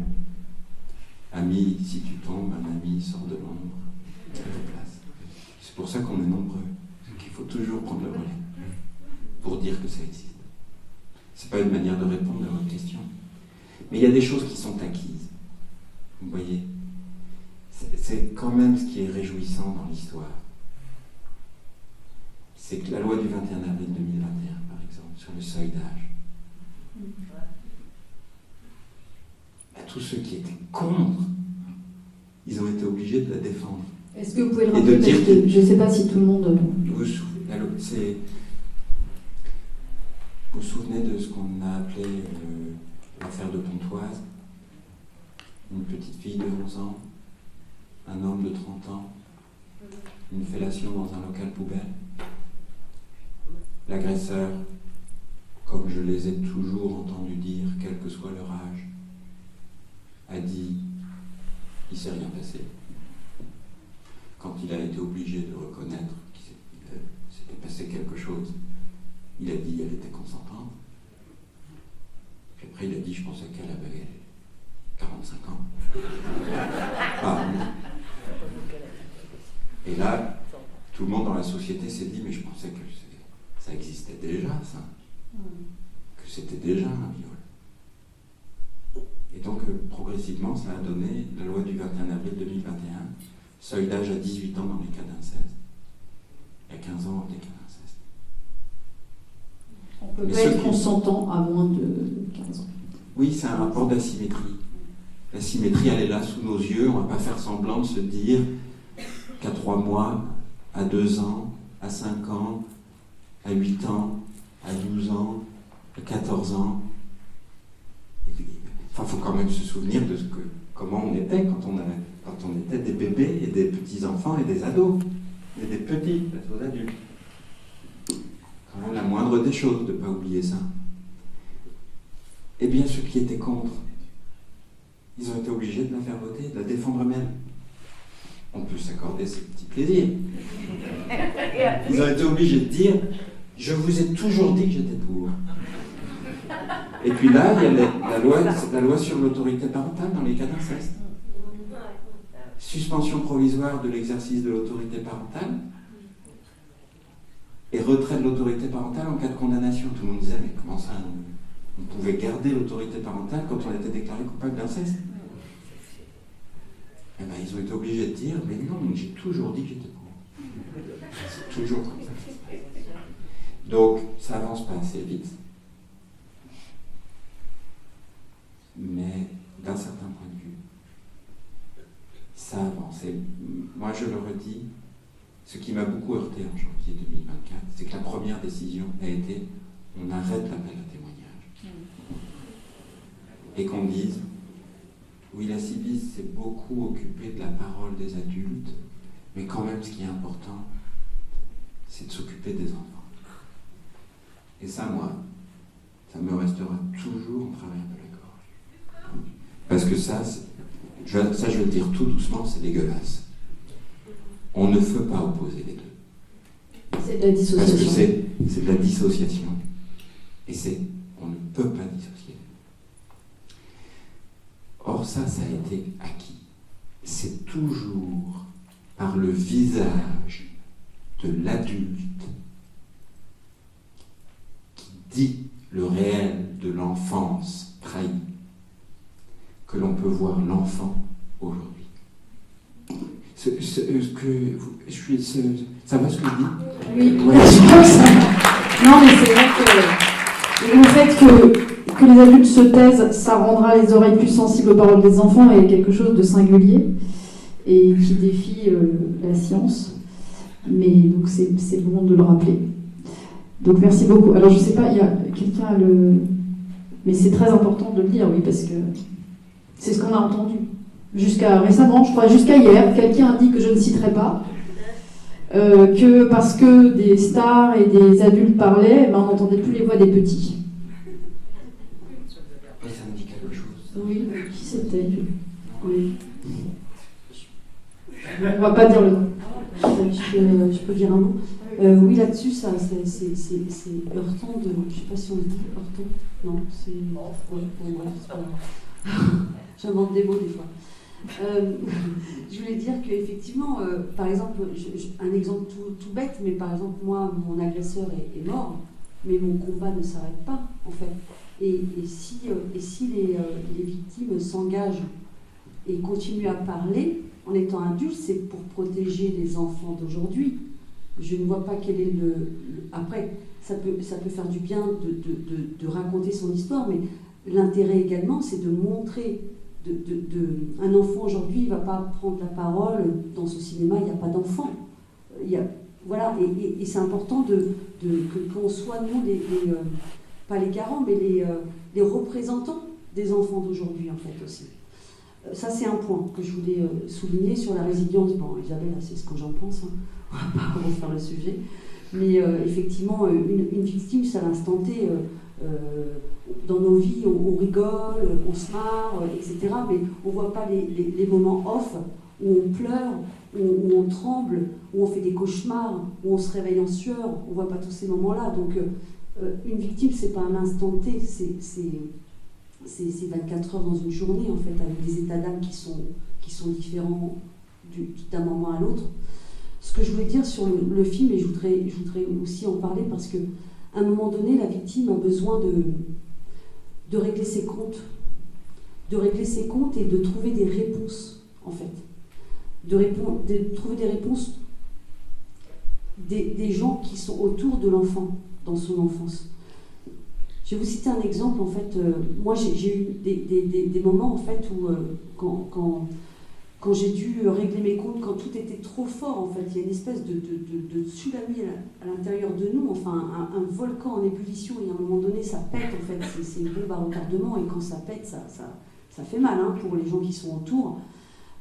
ami, si tu tombes, un ami sort de l'ombre, à ta place. C'est pour ça qu'on est nombreux. C'est qu'il faut toujours prendre le relais pour dire que ça existe. C'est pas une manière de répondre à votre question. Mais il y a des choses qui sont acquises. Vous voyez, c'est quand même ce qui est réjouissant dans l'histoire. C'est que la loi du 21 avril 2021, par exemple, sur le seuil d'âge, tous ceux qui étaient contre, ils ont été obligés de la défendre. Est-ce que vous pouvez le Et de rappeler? dire Parce que je ne sais pas si tout le monde... Vous vous souvenez de ce qu'on a appelé l'affaire de Pontoise? Une petite fille de 11 ans, un homme de 30 ans, une fellation dans un local poubelle. L'agresseur, comme je les ai toujours entendus dire, quel que soit leur âge, a dit « il ne s'est rien passé ». Quand il a été obligé de reconnaître qu'il s'était passé quelque chose, il a dit « elle était consentante ». Puis après il a dit « je pensais qu'elle avait 45 ans ». Ah. Et là, tout le monde dans la société s'est dit « mais je pensais que ça existait déjà, ça. Que c'était déjà un viol ». Et donc, progressivement, ça a donné la loi du 21 avril 2021, seuil d'âge à 18 ans dans les cas d'inceste, et à 15 ans dans les cas d'inceste. On peut pas être consentant à moins de 15 ans. Oui, c'est un rapport d'asymétrie. L'asymétrie, elle est là sous nos yeux. On ne va pas faire semblant de se dire qu'à 3 mois, à 2 ans, à 5 ans, à 8 ans, à 12 ans, à 14 ans. Enfin, il faut quand même se souvenir de comment on était quand on était des bébés et des petits-enfants et des ados, et des petits, des adultes. Quand même la moindre des choses de ne pas oublier ça. Eh bien, ceux qui étaient contre, ils ont été obligés de la faire voter, de la défendre eux-mêmes. On peut s'accorder ces petits plaisirs. Ils ont été obligés de dire « je vous ai toujours dit que j'étais pour ». Et puis là, il y a la loi sur l'autorité parentale dans les cas d'inceste. Suspension provisoire de l'exercice de l'autorité parentale et retrait de l'autorité parentale en cas de condamnation. Tout le monde disait, mais comment ça, on pouvait garder l'autorité parentale quand on était déclaré coupable d'inceste? Eh bien, ils ont été obligés de dire, mais non, j'ai toujours dit que j'étais pour. C'est toujours comme ça. Donc, ça avance pas assez vite. Mais d'un certain point de vue, ça avance. Et moi, je le redis, ce qui m'a beaucoup heurté en janvier 2024, c'est que la première décision a été on arrête l'appel à témoignage. Et qu'on dise oui, la Civis s'est beaucoup occupée de la parole des adultes, mais quand même, ce qui est important, c'est de s'occuper des enfants. Et ça, moi, ça me restera toujours en travers de la gorge. Parce que ça, je vais le dire tout doucement, c'est dégueulasse. On ne peut pas opposer les deux. C'est de la dissociation. Parce que c'est de la dissociation. Et on ne peut pas dissocier. Or, ça a été acquis. C'est toujours par le visage de l'adulte qui dit le réel de l'enfance trahie que l'on peut voir l'enfant aujourd'hui. Ça va ce que je dis? Oui, je pense. Non, mais c'est vrai que le fait que les adultes se taisent, ça rendra les oreilles plus sensibles aux paroles des enfants et quelque chose de singulier et qui défie la science. Mais donc c'est bon de le rappeler. Donc merci beaucoup. Alors je sais pas, il y a quelqu'un a le... Mais c'est très important de le dire, oui, parce que c'est ce qu'on a entendu. Jusqu'à récemment, je crois, jusqu'à hier, quelqu'un a dit que je ne citerai pas, que parce que des stars et des adultes parlaient, on n'entendait plus les voix des petits. Ça me dit quelque chose. Oui, qui c'était? Oui. On va pas dire le nom. Je peux dire un mot. Oui, là-dessus, c'est heurtant de... Je ne sais pas si on le dit, heurtant. Non, c'est... Ouais, bon, bref, c'est pas grave. J'invente des mots des fois. Je voulais dire qu'effectivement, par exemple, un exemple tout bête, mais par exemple, moi, mon agresseur est mort, mais mon combat ne s'arrête pas, en fait. Et si les victimes s'engagent et continuent à parler, en étant adultes, c'est pour protéger les enfants d'aujourd'hui. Je ne vois pas quel est le... Après, ça peut faire du bien de raconter son histoire, mais l'intérêt également, c'est de montrer... Un enfant aujourd'hui, il ne va pas prendre la parole dans ce cinéma, il n'y a pas d'enfant. Voilà, et c'est important qu'on soit, nous, pas les garants, mais les représentants des enfants d'aujourd'hui, en fait, aussi. Ça, c'est un point que je voulais souligner sur la résilience. Bon, Isabelle, c'est ce que j'en pense, hein. On ne va pas refaire le sujet. Mais effectivement, une victime, c'est à l'instant T. Dans nos vies, on rigole, on se marre, etc. Mais on ne voit pas les moments off où on pleure, où on tremble, où on fait des cauchemars, où on se réveille en sueur. On ne voit pas tous ces moments-là. Donc, une victime, ce n'est pas un instant T, c'est 24 heures dans une journée, en fait, avec des états d'âme qui sont différents d'un moment à l'autre. Ce que je voulais dire sur le film, et je voudrais aussi en parler, parce qu'à un moment donné, la victime a besoin de régler ses comptes. De régler ses comptes et de trouver des réponses, en fait. De trouver des réponses des gens qui sont autour de l'enfant, dans son enfance. Je vais vous citer un exemple, en fait. Moi, j'ai eu des moments, en fait, où quand j'ai dû régler mes comptes, quand tout était trop fort, en fait, il y a une espèce de tsunami à l'intérieur de nous, enfin, un volcan en ébullition, et à un moment donné, ça pète, en fait. C'est une bombe à retardement, et quand ça pète, ça fait mal, hein, pour les gens qui sont autour.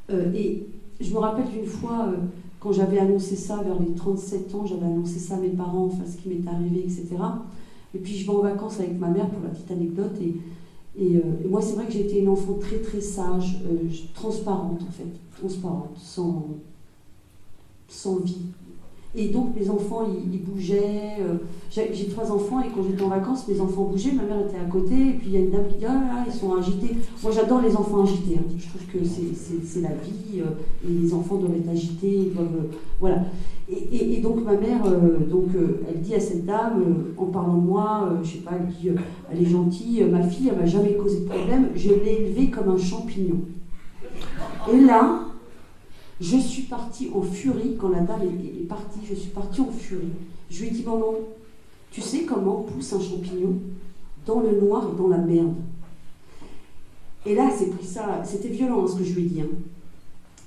Et je me rappelle d'une fois, quand j'avais annoncé ça, vers les 37 ans, j'avais annoncé ça à mes parents, enfin, ce qui m'était arrivé, etc. Et puis je vais en vacances avec ma mère, pour la petite anecdote, et moi c'est vrai que j'ai été une enfant très très sage, transparente en fait, transparente, sans vie. Et donc mes enfants ils bougeaient, j'ai 3 enfants et quand j'étais en vacances mes enfants bougeaient, ma mère était à côté et puis il y a une dame qui dit « Ah là, ils sont agités ». Moi j'adore les enfants agités, hein. Je trouve que c'est la vie, et les enfants doivent être agités, ils doivent, voilà. Et donc ma mère, elle dit à cette dame, en parlant de moi, je sais pas, elle dit elle est gentille, ma fille, elle m'a jamais causé de problème, je l'ai élevée comme un champignon. Et là, je suis partie en furie, quand la dame est partie, je suis partie en furie. Je lui ai dit, maman, tu sais comment pousse un champignon? Dans le noir et dans la merde. Et là, c'est pris ça, c'était violent, hein, ce que je lui ai dit, hein.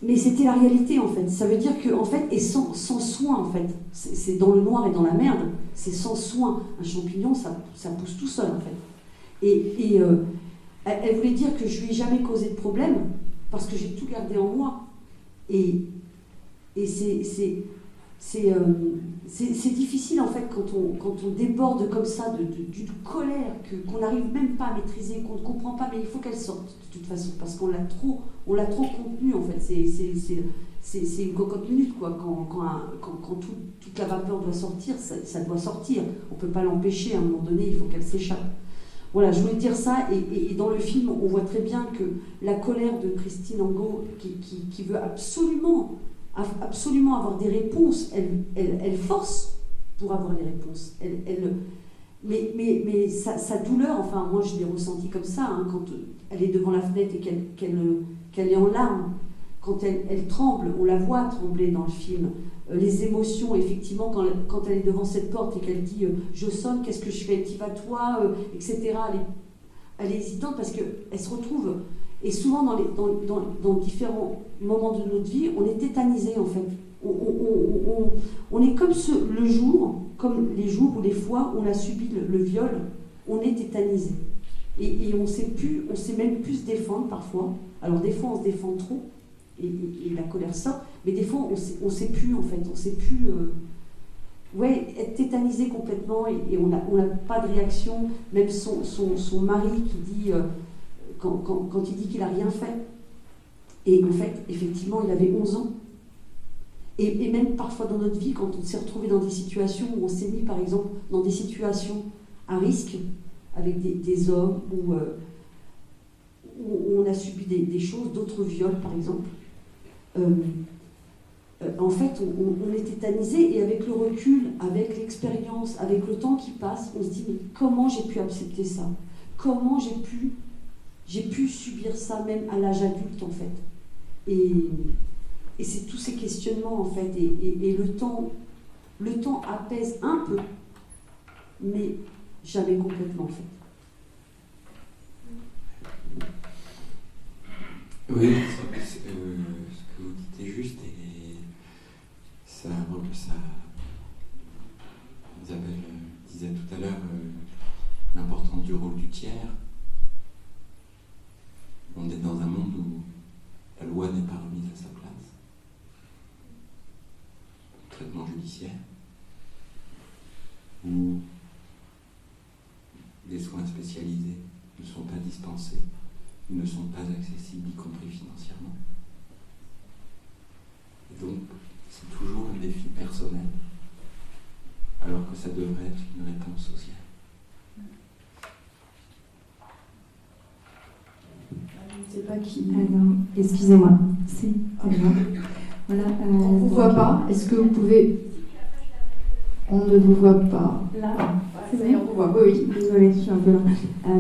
Mais c'était la réalité, en fait. Ça veut dire que, en fait, et sans soin, en fait. C'est dans le noir et dans la merde, c'est sans soin. Un champignon, ça pousse tout seul, en fait. Et elle voulait dire que je lui ai jamais causé de problème, parce que j'ai tout gardé en moi. Et c'est difficile, en fait, quand on déborde comme ça d'une colère qu'on n'arrive même pas à maîtriser, qu'on ne comprend pas, mais il faut qu'elle sorte, de toute façon, parce qu'on l'a trop contenue, en fait. C'est une cocotte minute, quoi. Quand toute la vapeur doit sortir, ça doit sortir. On ne peut pas l'empêcher, à un moment donné, il faut qu'elle s'échappe. Voilà, je voulais dire ça, et dans le film, on voit très bien que la colère de Christine Angot, qui veut absolument avoir des réponses, elle force pour avoir les réponses. Mais sa douleur, enfin, moi je l'ai ressentie comme ça, hein, quand elle est devant la fenêtre et qu'elle est en larmes, quand elle tremble, on la voit trembler dans le film. Les émotions, effectivement, quand elle est devant cette porte et qu'elle dit « je sonne, qu'est-ce que je fais, t'y vas toi ?» etc. Elle est hésitante parce qu'elle se retrouve. Et souvent, dans différents moments de notre vie, on est tétanisé, en fait. On est comme le jour comme les jours ou les fois où on a subi le viol, on est tétanisé. Et on sait même plus se défendre parfois. Alors des fois on se défend trop, et la colère sort, mais des fois on sait plus en fait, on sait plus être tétanisé complètement, et on n'a pas de réaction. Même son mari qui dit, quand il dit qu'il n'a rien fait, et en fait effectivement il avait 11 ans. Et même parfois dans notre vie, quand on s'est retrouvé dans des situations où on s'est mis par exemple dans des situations à risque, avec des hommes, où on a subi des choses, d'autres viols par exemple, en fait on est tétanisé, et avec le recul, avec l'expérience, avec le temps qui passe, on se dit mais comment j'ai pu accepter ça? Comment j'ai pu subir ça même à l'âge adulte en fait? Et c'est tous ces questionnements en fait, et le temps apaise un peu, mais jamais complètement en fait. Oui, ce que vous dites est juste, et ça Isabelle disait tout à l'heure l'importance du rôle du tiers. On est dans un monde où la loi n'est pas remise à sa place. Traitement judiciaire, où des soins spécialisés ne sont pas dispensés, ne sont pas accessibles, y compris financièrement. Et donc, c'est toujours un défi personnel, alors que ça devrait être une réponse sociale. Je ne sais pas qui. Alors, excusez-moi. C'est moi. Voilà. On ne vous voit pas. Est-ce que vous pouvez... On ne vous voit pas. Là, Ça y est, on vous voit. Oui. désolée, je suis un peu loin.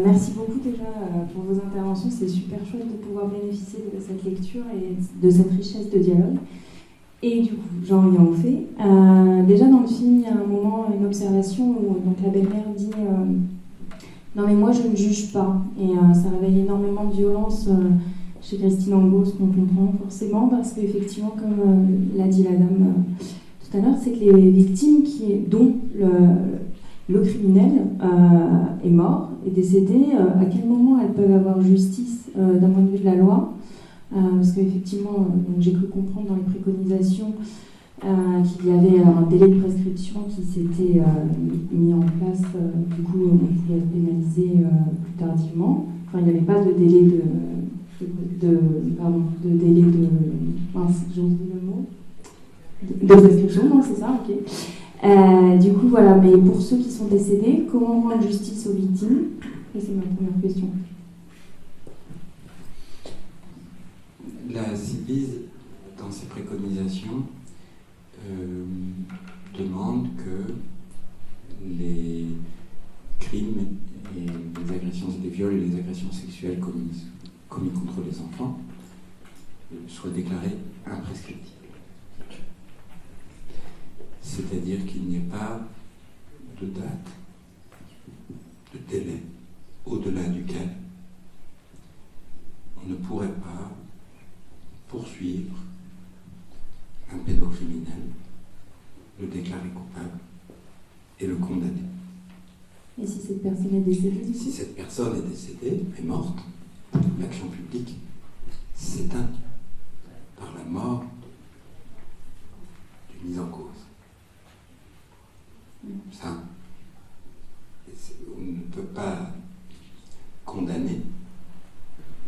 Merci beaucoup déjà pour vos interventions. C'est super chouette de pouvoir bénéficier de cette lecture et de cette richesse de dialogue. Et du coup, j'en reviens au fait. Déjà dans le film, il y a un moment, une observation où donc, la belle-mère dit non mais moi je ne juge pas. Et ça réveille énormément de violence chez Christine Angot, ce qu'on comprend forcément, parce qu'effectivement, comme l'a dit la dame tout à l'heure, c'est que les victimes dont le criminel est mort, est décédé, à quel moment elles peuvent avoir justice d'un point de vue de la loi? Parce qu'effectivement, j'ai cru comprendre dans les préconisations qu'il y avait un délai de prescription qui s'était mis en place, du coup on pouvait être pénalisé plus tardivement. Enfin, il n'y avait pas de délai mince, j'ai oublié le mot. De prescription, non, c'est ça, ok. Du coup, voilà, mais pour ceux qui sont décédés, comment rendre justice aux victimes? Et c'est ma première question. La CIVIS, dans ses préconisations, demande que les crimes et les agressions et les viols et les agressions sexuelles commis contre les enfants soient déclarés imprescriptibles. C'est-à-dire qu'il n'y ait pas de date, de délai, au-delà duquel on ne pourrait pas poursuivre un pédocriminel, le déclarer coupable et le condamner. Et si cette personne est décédée, du coup? Si cette personne est décédée, est morte, l'action publique s'éteint par la mort du mis en cause. Ça, on ne peut pas condamner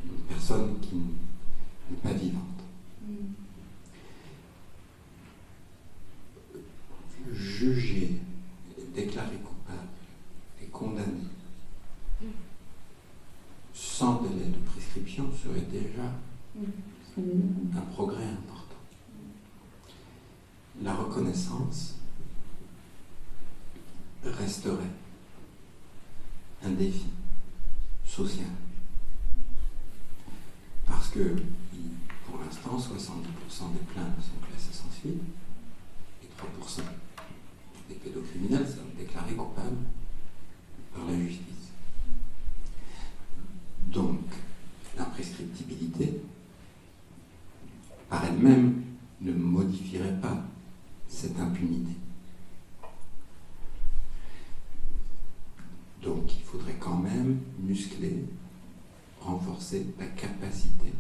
une personne qui n'est pas vivante. Juger, déclarer coupable et condamner sans délai de prescription serait déjà un progrès important. La reconnaissance resterait un défi social. Parce que, pour l'instant, 70% des plaintes sont classées sans suite et 3% des pédocriminels sont déclarés coupables par la justice. Donc, l'imprescriptibilité, par elle-même, ne modifierait pas cette impunité. renforcer la capacité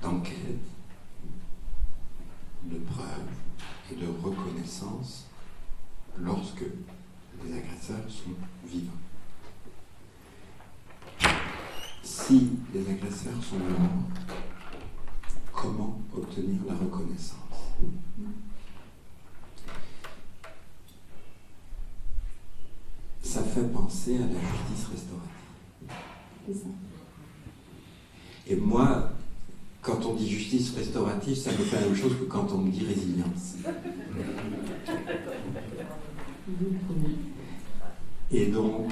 d'enquête, de preuve et de reconnaissance lorsque les agresseurs sont vivants. Si les agresseurs sont morts, comment obtenir la reconnaissance? Ça fait penser à la justice restaurative. C'est ça. Et moi, quand on dit justice restaurative, ça me fait la même chose que quand on me dit résilience. Et donc,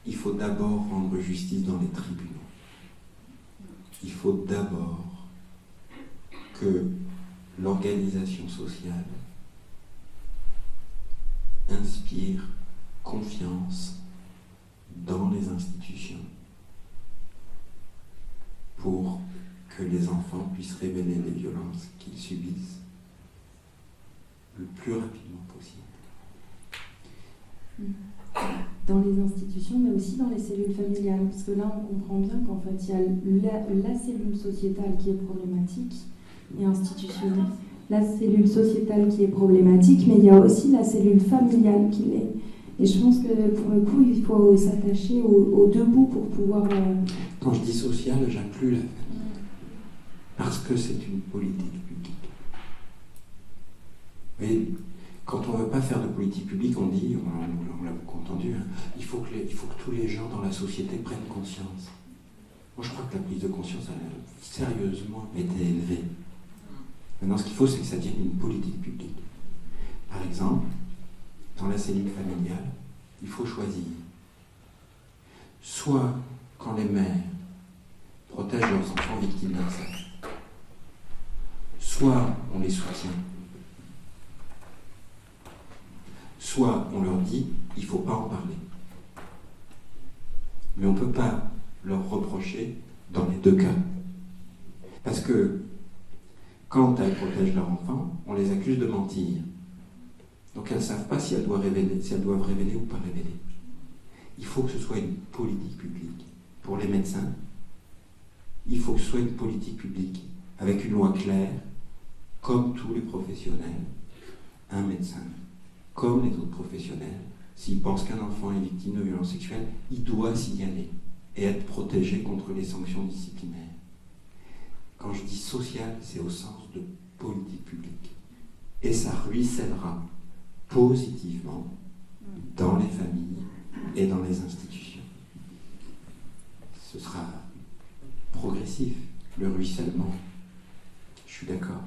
il faut d'abord rendre justice dans les tribunaux. Il faut d'abord que l'organisation sociale inspire confiance dans les institutions pour que les enfants puissent révéler les violences qu'ils subissent le plus rapidement possible. Dans les institutions, mais aussi dans les cellules familiales. Parce que là, on comprend bien qu'en fait, il y a la cellule sociétale qui est problématique et institutionnelle. La cellule sociétale qui est problématique, mais il y a aussi la cellule familiale qui l'est. Et je pense que pour le coup, il faut s'attacher aux deux bouts pour pouvoir... Quand je dis social, j'inclus la famille. Parce que c'est une politique publique. Mais quand on ne veut pas faire de politique publique, on dit, on l'a beaucoup entendu, hein, il faut que tous les gens dans la société prennent conscience. Moi, je crois que la prise de conscience a sérieusement été élevée. Maintenant, ce qu'il faut, c'est que ça devienne une politique publique. Par exemple, dans la cellule familiale, il faut choisir. Soit quand les mères protègent leurs enfants victimes d'inceste, soit on les soutient, soit on leur dit il ne faut pas en parler. Mais on ne peut pas leur reprocher dans les deux cas. Parce que quand elles protègent leur enfant, on les accuse de mentir. Donc elles ne savent pas si elles doivent révéler ou pas révéler. Il faut que ce soit une politique publique. Pour les médecins, il faut que ce soit une politique publique, avec une loi claire, comme tous les professionnels. Un médecin, comme les autres professionnels, s'il pense qu'un enfant est victime de violences sexuelles, il doit signaler et être protégé contre les sanctions disciplinaires. Quand je dis social, c'est au sens de politique publique. Et ça ruissellera positivement dans les familles et dans les institutions. Ce sera progressif, le ruissellement. Je suis d'accord.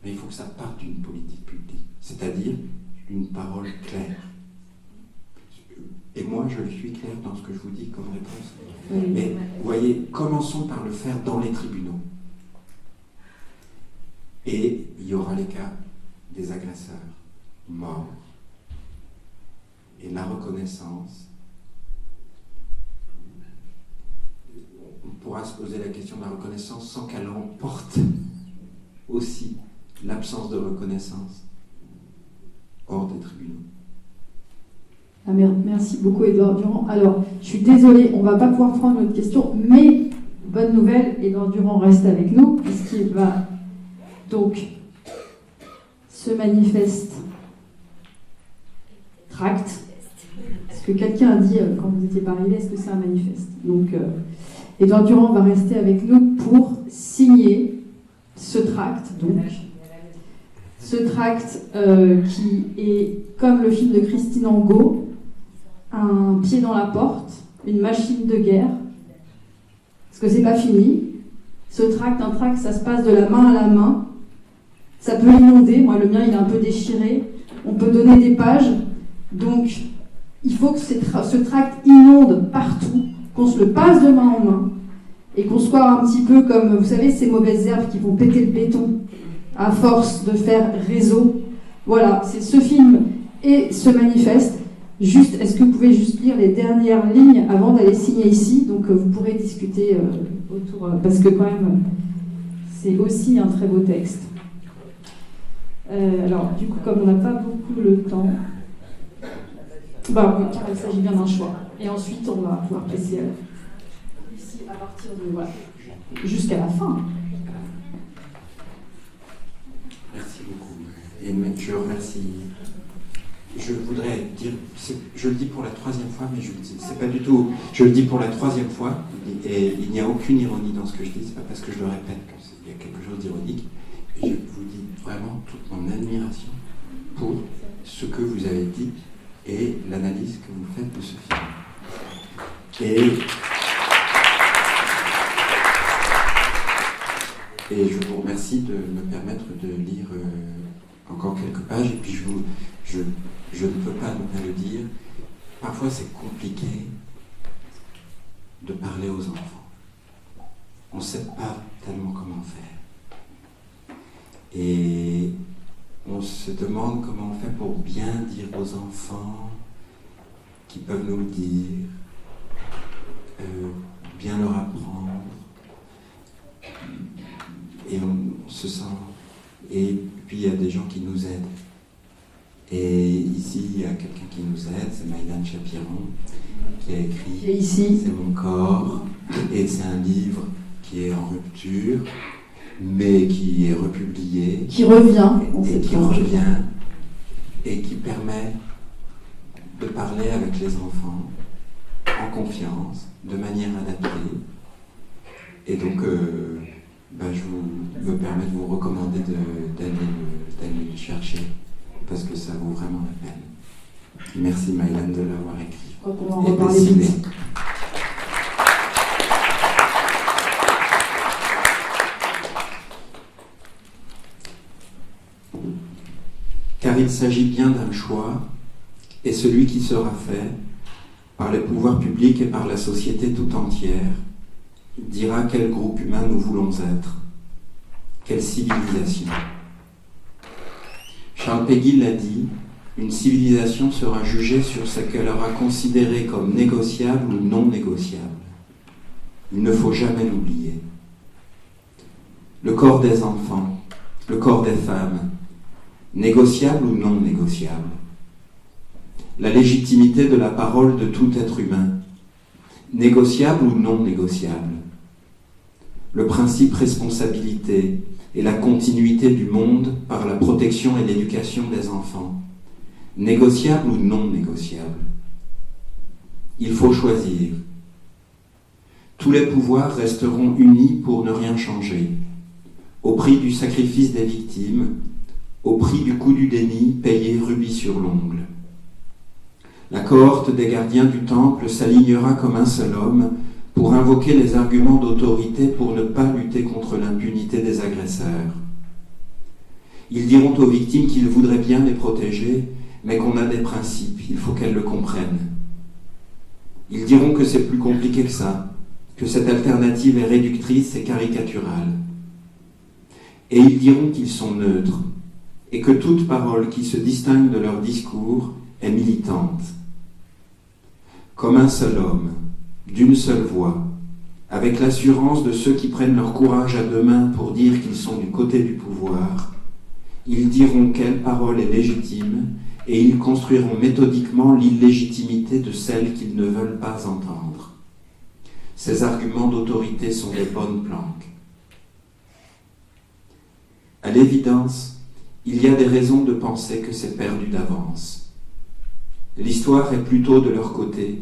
Mais il faut que ça parte d'une politique publique, c'est-à-dire d'une parole claire. Et moi, je suis clair dans ce que je vous dis comme réponse. Oui. Mais vous voyez, commençons par le faire dans les tribunaux. Et il y aura les cas des agresseurs morts. Et la reconnaissance. On pourra se poser la question de la reconnaissance sans qu'elle emporte aussi l'absence de reconnaissance hors des tribunaux. Ah, merci beaucoup, Édouard Durand. Alors, je suis désolée, on ne va pas pouvoir prendre notre question, mais bonne nouvelle, Édouard Durand reste avec nous, puisqu'il va donc se manifeste tract. Est-ce que quelqu'un a dit, quand vous n'étiez pas arrivé, est-ce que c'est un manifeste? Donc, Édouard Durand va rester avec nous pour signer ce tract. Donc, ce tract qui est, comme le film de Christine Angot, un pied dans la porte, une machine de guerre. Parce que c'est pas fini. Ce tract, un tract, ça se passe de la main à la main. Ça peut inonder. Moi, le mien, il est un peu déchiré. On peut donner des pages. Donc, il faut que ce tract inonde partout, qu'on se le passe de main en main, et qu'on soit un petit peu comme, vous savez, ces mauvaises herbes qui vont péter le béton à force de faire réseau. Voilà, c'est ce film et ce manifeste. Juste, est-ce que vous pouvez juste lire les dernières lignes avant d'aller signer ici? Donc vous pourrez discuter autour, parce que quand même, c'est aussi un très beau texte. Alors, du coup, comme on n'a pas beaucoup le temps, Bah oui, car il s'agit bien d'un choix. Et ensuite, on va pouvoir passer ici à partir de voilà, jusqu'à la fin. Merci beaucoup. Et je remercie. Je voudrais dire, je le dis pour la troisième fois, mais c'est pas du tout. Je le dis pour la troisième fois, et il n'y a aucune ironie dans ce que je dis. C'est pas parce que je le répète qu'il y a quelque chose d'ironique. Et je vous dis vraiment toute mon admiration pour ce que vous avez dit et l'analyse que vous faites de ce film. Et je vous remercie de me permettre de lire encore quelques pages. Et puis je ne peux pas ne pas le dire. Parfois c'est compliqué de parler aux enfants. On ne sait pas tellement comment faire. Et on se demande comment on fait pour bien dire aux enfants qui peuvent nous le dire, bien leur apprendre. Et on se sent. Et puis il y a des gens qui nous aident. Et ici, il y a quelqu'un qui nous aide, c'est Maïdan Chapiron, qui a écrit Et ici, C'est mon corps. Et c'est un livre qui est en rupture, mais qui est republié. qui revient. Et qui revient et qui permet de parler avec les enfants en confiance, de manière adaptée. Et donc, je me permets de vous recommander d'aller le chercher, parce que ça vaut vraiment la peine. Merci Maïlan de l'avoir écrit. On va en et reparler dessiné. vite. Car il s'agit bien d'un choix, et celui qui sera fait par les pouvoirs publics et par la société tout entière dira quel groupe humain nous voulons être, quelle civilisation. Charles Péguy l'a dit, une civilisation sera jugée sur ce qu'elle aura considéré comme négociable ou non négociable. Il ne faut jamais l'oublier. Le corps des enfants, le corps des femmes, négociable ou non négociable. La légitimité de la parole de tout être humain, négociable ou non négociable. Le principe responsabilité et la continuité du monde par la protection et l'éducation des enfants, négociable ou non négociable. Il faut choisir. Tous les pouvoirs resteront unis pour ne rien changer, au prix du sacrifice des victimes, au prix du coût du déni payé rubis sur l'ongle. La cohorte des gardiens du temple s'alignera comme un seul homme pour invoquer les arguments d'autorité pour ne pas lutter contre l'impunité des agresseurs. Ils diront aux victimes qu'ils voudraient bien les protéger, mais qu'on a des principes, il faut qu'elles le comprennent. Ils diront que c'est plus compliqué que ça, que cette alternative est réductrice et caricaturale. Et ils diront qu'ils sont neutres, et que toute parole qui se distingue de leur discours est militante. Comme un seul homme, d'une seule voix, avec l'assurance de ceux qui prennent leur courage à deux mains pour dire qu'ils sont du côté du pouvoir, ils diront quelle parole est légitime et ils construiront méthodiquement l'illégitimité de celle qu'ils ne veulent pas entendre. Ces arguments d'autorité sont des bonnes planques. À l'évidence, il y a des raisons de penser que c'est perdu d'avance. L'histoire est plutôt de leur côté,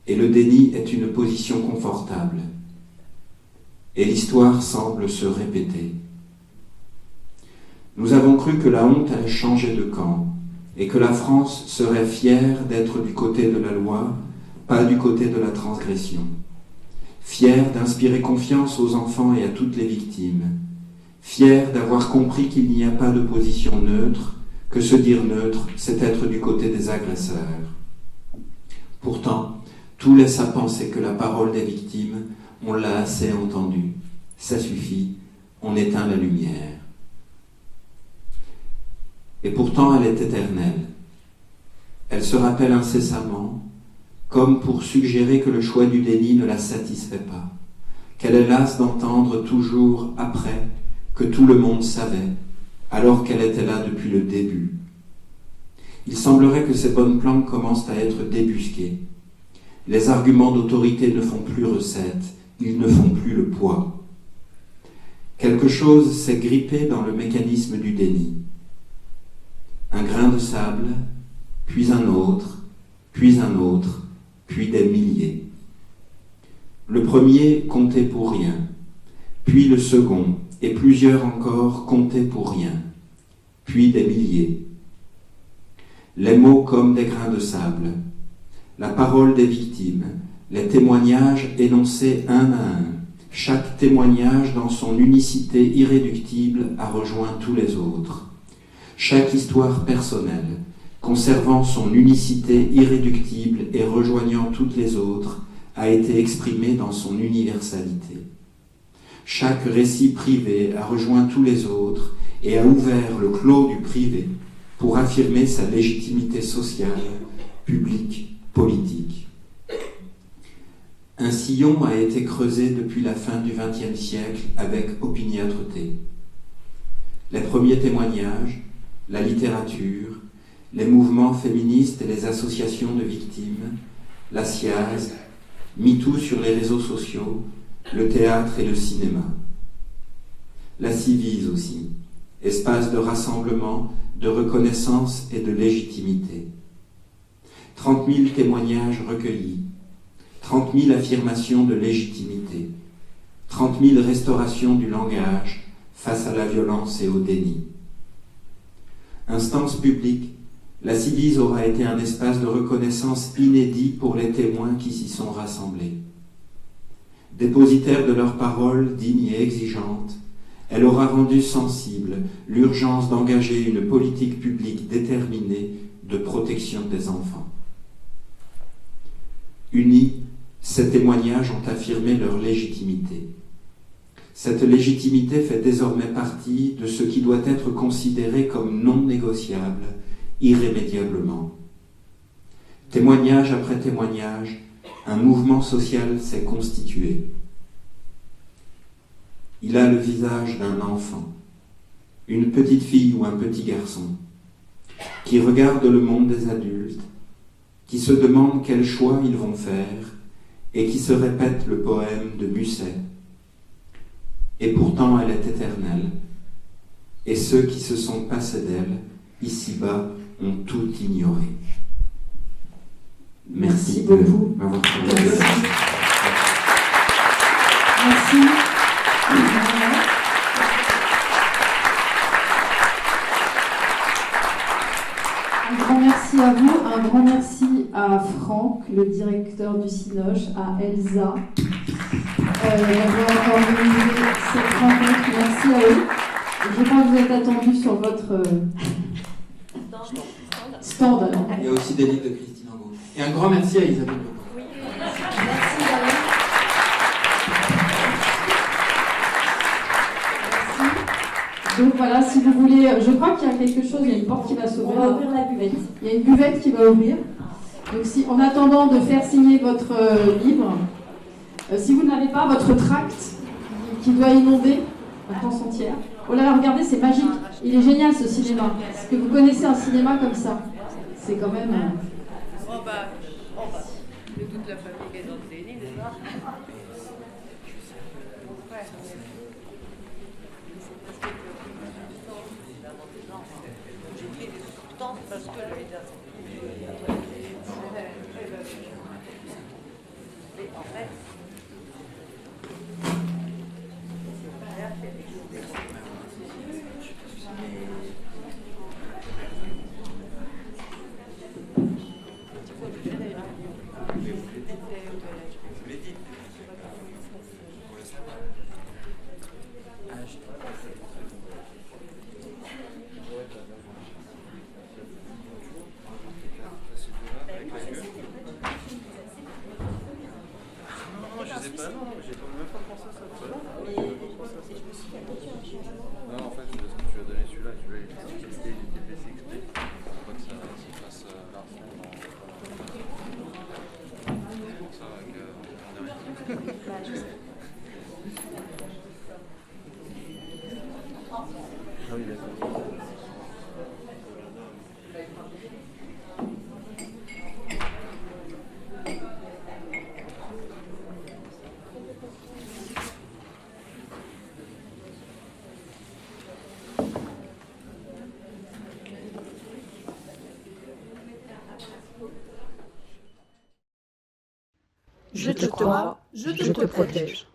et le déni est une position confortable. Et l'histoire semble se répéter. Nous avons cru que la honte allait changer de camp, et que la France serait fière d'être du côté de la loi, pas du côté de la transgression. Fière d'inspirer confiance aux enfants et à toutes les victimes. Fière d'avoir compris qu'il n'y a pas de position neutre, que se dire neutre, c'est être du côté des agresseurs. Pourtant, tout laisse à penser que la parole des victimes, on l'a assez entendue. Ça suffit, on éteint la lumière. Et pourtant, elle est éternelle. Elle se rappelle incessamment, comme pour suggérer que le choix du déni ne la satisfait pas, qu'elle est lasse d'entendre toujours après que tout le monde savait, alors qu'elle était là depuis le début. Il semblerait que ces bonnes plantes commencent à être débusquées. Les arguments d'autorité ne font plus recette, ils ne font plus le poids. Quelque chose s'est grippé dans le mécanisme du déni. Un grain de sable, puis un autre, puis un autre, puis des milliers. Le premier comptait pour rien, puis le second, et plusieurs encore comptaient pour rien, puis des milliers. Les mots comme des grains de sable, la parole des victimes, les témoignages énoncés un à un, chaque témoignage dans son unicité irréductible a rejoint tous les autres. Chaque histoire personnelle, conservant son unicité irréductible et rejoignant toutes les autres, a été exprimée dans son universalité. Chaque récit privé a rejoint tous les autres et a ouvert le clos du privé pour affirmer sa légitimité sociale, publique, politique. Un sillon a été creusé depuis la fin du XXe siècle avec opiniâtreté. Les premiers témoignages, la littérature, les mouvements féministes et les associations de victimes, la SIAZ, MeToo sur les réseaux sociaux, le théâtre et le cinéma. La Civise aussi, espace de rassemblement, de reconnaissance et de légitimité. 30 000 témoignages recueillis, 30 000 affirmations de légitimité, 30 000 restaurations du langage face à la violence et au déni. Instance publique, la Civise aura été un espace de reconnaissance inédit pour les témoins qui s'y sont rassemblés. Dépositaire de leurs paroles dignes et exigeantes, elle aura rendu sensible l'urgence d'engager une politique publique déterminée de protection des enfants. Unis, ces témoignages ont affirmé leur légitimité. Cette légitimité fait désormais partie de ce qui doit être considéré comme non négociable, irrémédiablement. Témoignage après témoignage, un mouvement social s'est constitué. Il a le visage d'un enfant, une petite fille ou un petit garçon, qui regarde le monde des adultes, qui se demande quel choix ils vont faire et qui se répète le poème de Musset. Et pourtant elle est éternelle, et ceux qui se sont passés d'elle, ici-bas, ont tout ignoré. Merci beaucoup. M'avoir Merci. Un grand merci à vous, un grand merci à Franck, le directeur du Cinoche, à Elsa d'avoir organisé cette rencontre. Merci à eux. Je crois que vous êtes attendus sur votre stand. Alors. Il y a aussi des livres de Christine Angot. Et un grand merci à Isabelle Lebrun. Oui. Merci Isabelle. Donc voilà, si vous voulez, je crois qu'il y a quelque chose, il y a une porte qui va s'ouvrir. On va ouvrir la buvette. Il y a une buvette qui va ouvrir. Donc si, en attendant de faire signer votre livre, si vous n'avez pas votre tract qui doit inonder la France entière. Oh là là, regardez, c'est magique. Il est génial ce cinéma. Est-ce que vous connaissez un cinéma comme ça? C'est quand même... Oh bah, de toute la famille qui est dans le déni, n'est-ce pas? Ouais. J'ai pris des temps parce que j'avais déjà... Mais en fait... je te crois, je te protège.